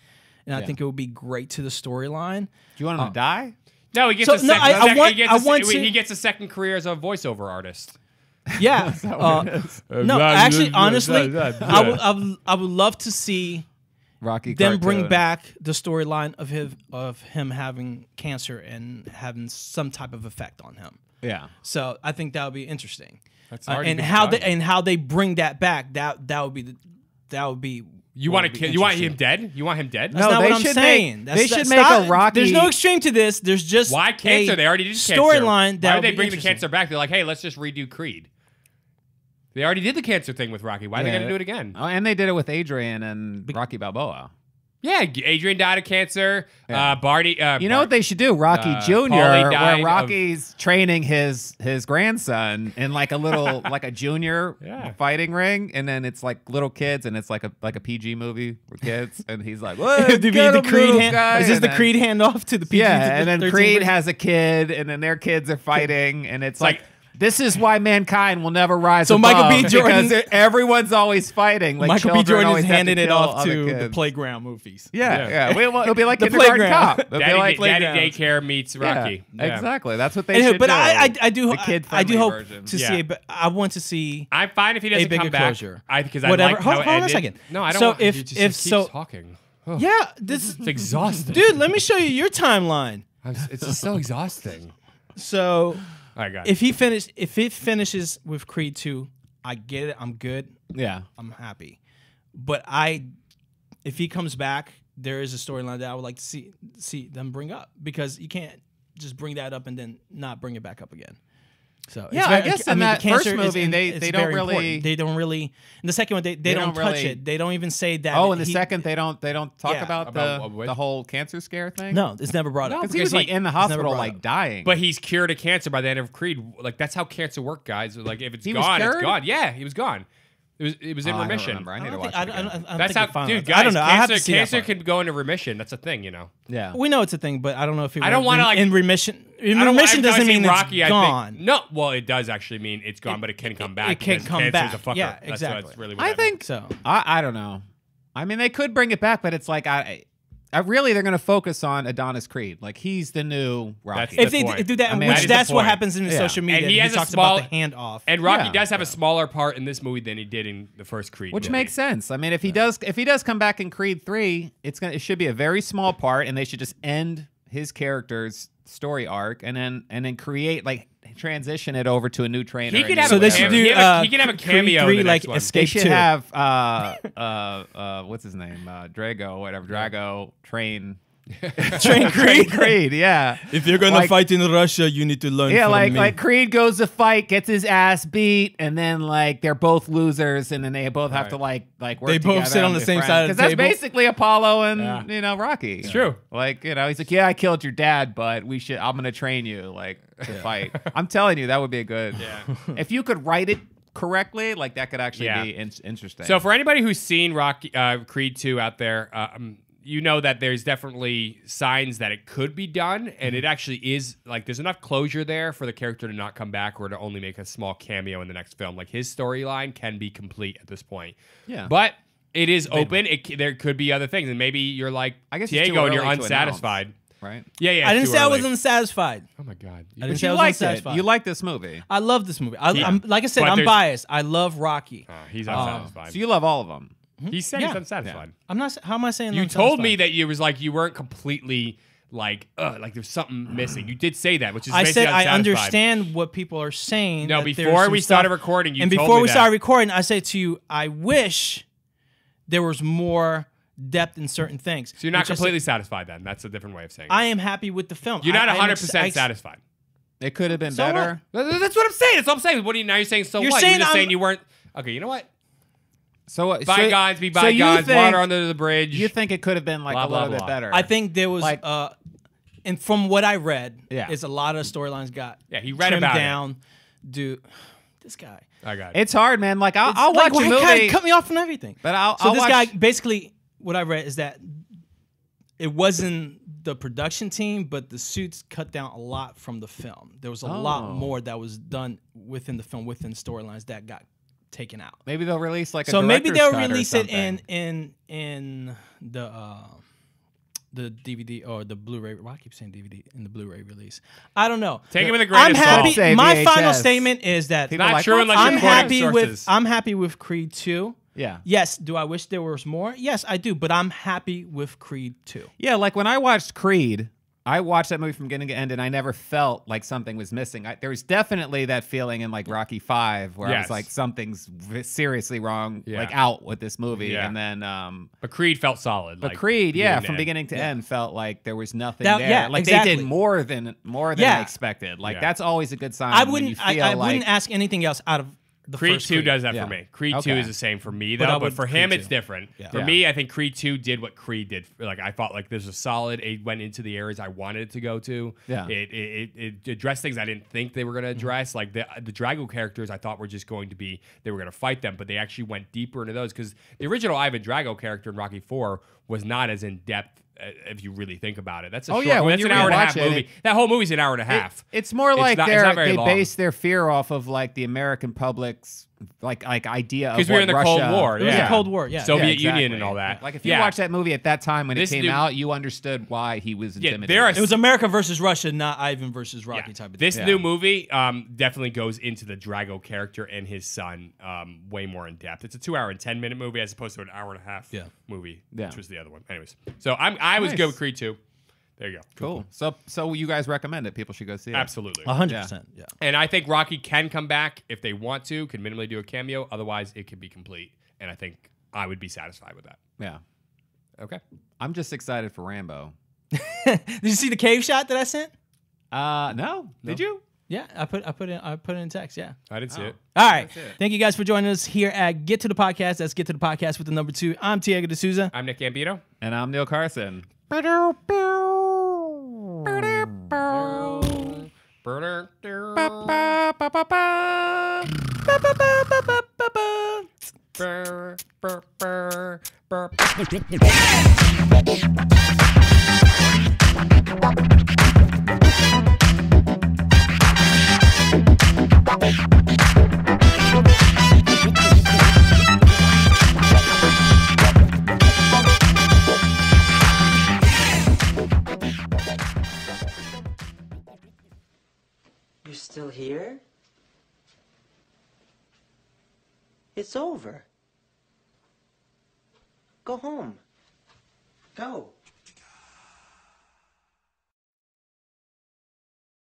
and I think it would be great to the storyline. Do you want him to die? No, he gets So, a no, second. I want- he gets I a, want he to- gets a second career as a voiceover artist. Yeah. No, actually, honestly, I would love to see Rocky them bring cartoon. back the storyline of him having cancer and having some type of effect on him. Yeah. So I think that would be interesting. That's already and been how done. how they bring that back. That would be. You want to kill? You want him dead? You want him dead? That's No, not they what I'm should saying. make- they should make a Rocky- There's no extreme to this. There's just Why cancer? a They already did cancer. storyline. Why did they bring the cancer back? They're like, hey, let's just redo Creed. They already did the cancer thing with Rocky. Why are they Yeah. going to do it again? Oh, and they did it with Adrian and Rocky Balboa. Yeah, Adrian died of cancer. Yeah. Barney. You know what they should do? Rocky Jr., Paulie died where of- Rocky's training his grandson in like a little like a junior Yeah. fighting ring, and then it's like little kids, and it's like a PG movie for kids, and he's like, "What? Is this the Creed handoff to the PG? Yeah, and then 13 Creed version? has a kid, and then their kids are fighting, and it's like. This is why mankind will never rise So above. Michael B. Jordan- because everyone's always fighting. Like Michael B. children Jordan always is have handing it kill off other to the kids. playground movies. Yeah. It'll be like The Kindergarten playground. Cop. It'll be Daddy, like Daddy Daycare meets Rocky. Yeah, Yeah. exactly. That's what they Anyway, should but do. I do The kid I do friendly hope version. to Yeah. see. But I want to see. I'm fine if he doesn't bigger come back. closure. Because I Whatever. like how Hold it on a ended. second. No, I don't. So want, if- he just if keeps so- talking. Yeah, this It's exhausting. dude. Let me show you your timeline. It's just so exhausting. So I got if it finishes with Creed 2, I get it. I'm good. Yeah. I'm happy. But if he comes back, there is a storyline that I would like to see them bring up, because you can't just bring that up and then not bring it back up again. So Yeah, I guess in the that first cancer movie, they it's don't very really- important. They don't really. In the second one, they don't touch really- it. They don't even say that. Oh, in the he- second, they don't talk Yeah. about About what? the whole cancer scare thing. No, it's never brought up. because he was like in the never hospital, brought like up. dying. But he's cured of cancer by the end of Creed. Like that's how cancer worked, guys. Like if it's He was gone, it's cured? gone. Yeah, he was gone. It was in Oh, I don't remission. remember. I need to watch I it don't again. think- I don't That's think how, it finalized. dude. Guys, I don't know. I have cancer, to see that cancer part. can go into remission. That's a thing, you know. Yeah. We know it's a thing, but I don't know if it I don't want wanna, like- in remission. In I don't- remission I've doesn't seen mean Rocky, it's I gone. think. No, well, it does actually mean it's gone, but it can come back. it can because come cancer's back. A fucker. Yeah, That's exactly. really what I that means. think So I don't know. I mean, they could bring it back, but it's like I really they're going to focus on Adonis Creed. Like he's the new Rocky. if the they point. do that, I mean, which that is that's the what point. happens in his Yeah. social media. And he has a talks small- about the handoff. And Rocky Yeah. does have a smaller part in this movie than he did in the first Creed, Which movie. makes sense. I mean, if he does come back in Creed 3, it should be a very small part, and they should just end his character's story arc, and then create like transition it over to a new trainer. He could and have So a they whatever. should do. He can have a Creed cameo in 3, the like next one. Escape They should 2. have what's his name? Drago, whatever. Drago train Train Creed. Creed, yeah. If you're gonna fight in Russia, you need to learn. Yeah, from like me. like Creed goes to fight, gets his ass beat, and then like they're both losers, and then they both have to like work They both together sit on the same side of the because table. that's basically Apollo and Rocky. It's true. Like he's like, yeah, I killed your dad, but I'm gonna train you like to fight. I'm telling you, that would be a good. Yeah. If you could write it correctly, like that could actually be interesting. So for anybody who's seen Creed 2 out there, you know that there's definitely signs that it could be done, and it actually is. Like, there's enough closure there for the character to not come back or to only make a small cameo in the next film. Like, his storyline can be complete at this point. Yeah. But it is open. There could be other things, and maybe you're like I guess it's too Diego and you're early to unsatisfied. right? Yeah. I didn't it's say too I was early. unsatisfied. Oh my god. I didn't But say I you was liked it. unsatisfied. You like this movie, I love this movie. I'm like I said, But I'm there's- biased. I love Rocky. He's unsatisfied. so you love all of them. He said he's unsatisfied. I'm not. How am I saying? You I'm told satisfied? me that you was like you weren't completely like there's something missing. You did say that, which is I basically said I unsatisfied. understand what people are saying. No, that there's before some we stuff- started recording, you and told before me we that. started recording, I said to you, I wish there was more depth in certain things. So you're not Which I said, completely satisfied then. That's a different way of saying it. I am happy with the film. You're not I- I'm 100% ex- satisfied. It could have been So better. That's what I'm saying. That's what I'm saying. What are you now? You're saying so You're what? saying You're just I'm- saying you weren't. Okay, you know what? So Bygones be so you bygones. think- Water under the bridge. You think it could have been like Blah, a little blah, bit blah. better? I think there was, Like- and from what I read, Yeah. is a lot of storylines got he read trimmed about it. down. Dude, this guy. I got it. it's hard, man. Like I'll It's like, watch a why can't movie, cut me off from everything. but I'll So this watch, guy, basically, what I read is that it wasn't the production team, but the suits cut down a lot from the film. There was a lot more that was done within the film, within storylines that got taken out. maybe they'll release like a So maybe director's they'll cut or release it something. in the DVD or the Blu-ray. Why I keep saying DVD in the Blu-ray release? I don't know. Take it with a grain I'm of salt. happy. Say My VHS. final statement is that People Not like, true what? unless I'm you're quoting happy with sources. I'm happy with Creed 2. Yeah. Yes. Do I wish there was more? Yes, I do. But I'm happy with Creed 2. Yeah, like when I watched Creed, I watched that movie from beginning to end, and I never felt like something was missing. There was definitely that feeling in like Rocky 5 where I Yes. was like, something's seriously wrong, Yeah. like out with this movie. Yeah. And then, But Creed felt solid. but like, Creed, yeah, from beginning beginning to end, felt like there was nothing That- there. yeah, like exactly. they did more than Yeah. I expected. Like Yeah. that's always a good sign. I when you wouldn't. feel I like, wouldn't ask anything else out of the Creed first 2 does that Yeah. for me. Creed 2 Okay. is the same for me, But I though. But would for Creed him, it's 2. different. Yeah. For Yeah. me, I think Creed 2 did what Creed did. Like, I felt like there's a solid, it went into the areas I wanted it to go to. Yeah. It addressed things I didn't think they were going to address. Like, the Drago characters, I thought were just going to be, they were going to fight them, but they actually went deeper into those. Because the original Ivan Drago character in Rocky 4 was not as in-depth if you really think about it. That's a Oh, short, yeah, when that's you an hour and a half rewatch it, movie. That whole movie's an hour and a half. It's more like not- it's not very they long. base their fear off of like the American public's like idea of Because we were in the what Cold Russia- War. It was yeah. the Cold War. Yeah. Soviet Yeah, Union exactly. and all that. Like if you Yeah. watch that movie at that time when This it came dude- out, you understood why he was Yeah, intimidated. there are It was America versus Russia, not Ivan versus Rocky type of thing. This Yeah. new movie definitely goes into the Drago character and his son way more in depth. It's a 2 hour and 10-minute movie as opposed to an hour and a half movie, Yeah. which was the other one. Anyways, so I was Nice. good with Creed 2. There you go. Cool. So you guys recommend it? People should go see it. Absolutely. 100%. Yeah. And I think Rocky can come back if they want to, can minimally do a cameo. Otherwise, it could be complete. And I think I would be satisfied with that. Yeah. Okay. I'm just excited for Rambo. Did you see the cave shot that I sent? No. Did you? Yeah, I put it in text. Yeah. I didn't see it. All right. Thank you guys for joining us here at Get to the Podcast. That's Get to the Podcast with the number 2. I'm Tiago D'Souza. I'm Nick Gambino. And I'm Neil Carson. You're still here? It's over. Go home. Go.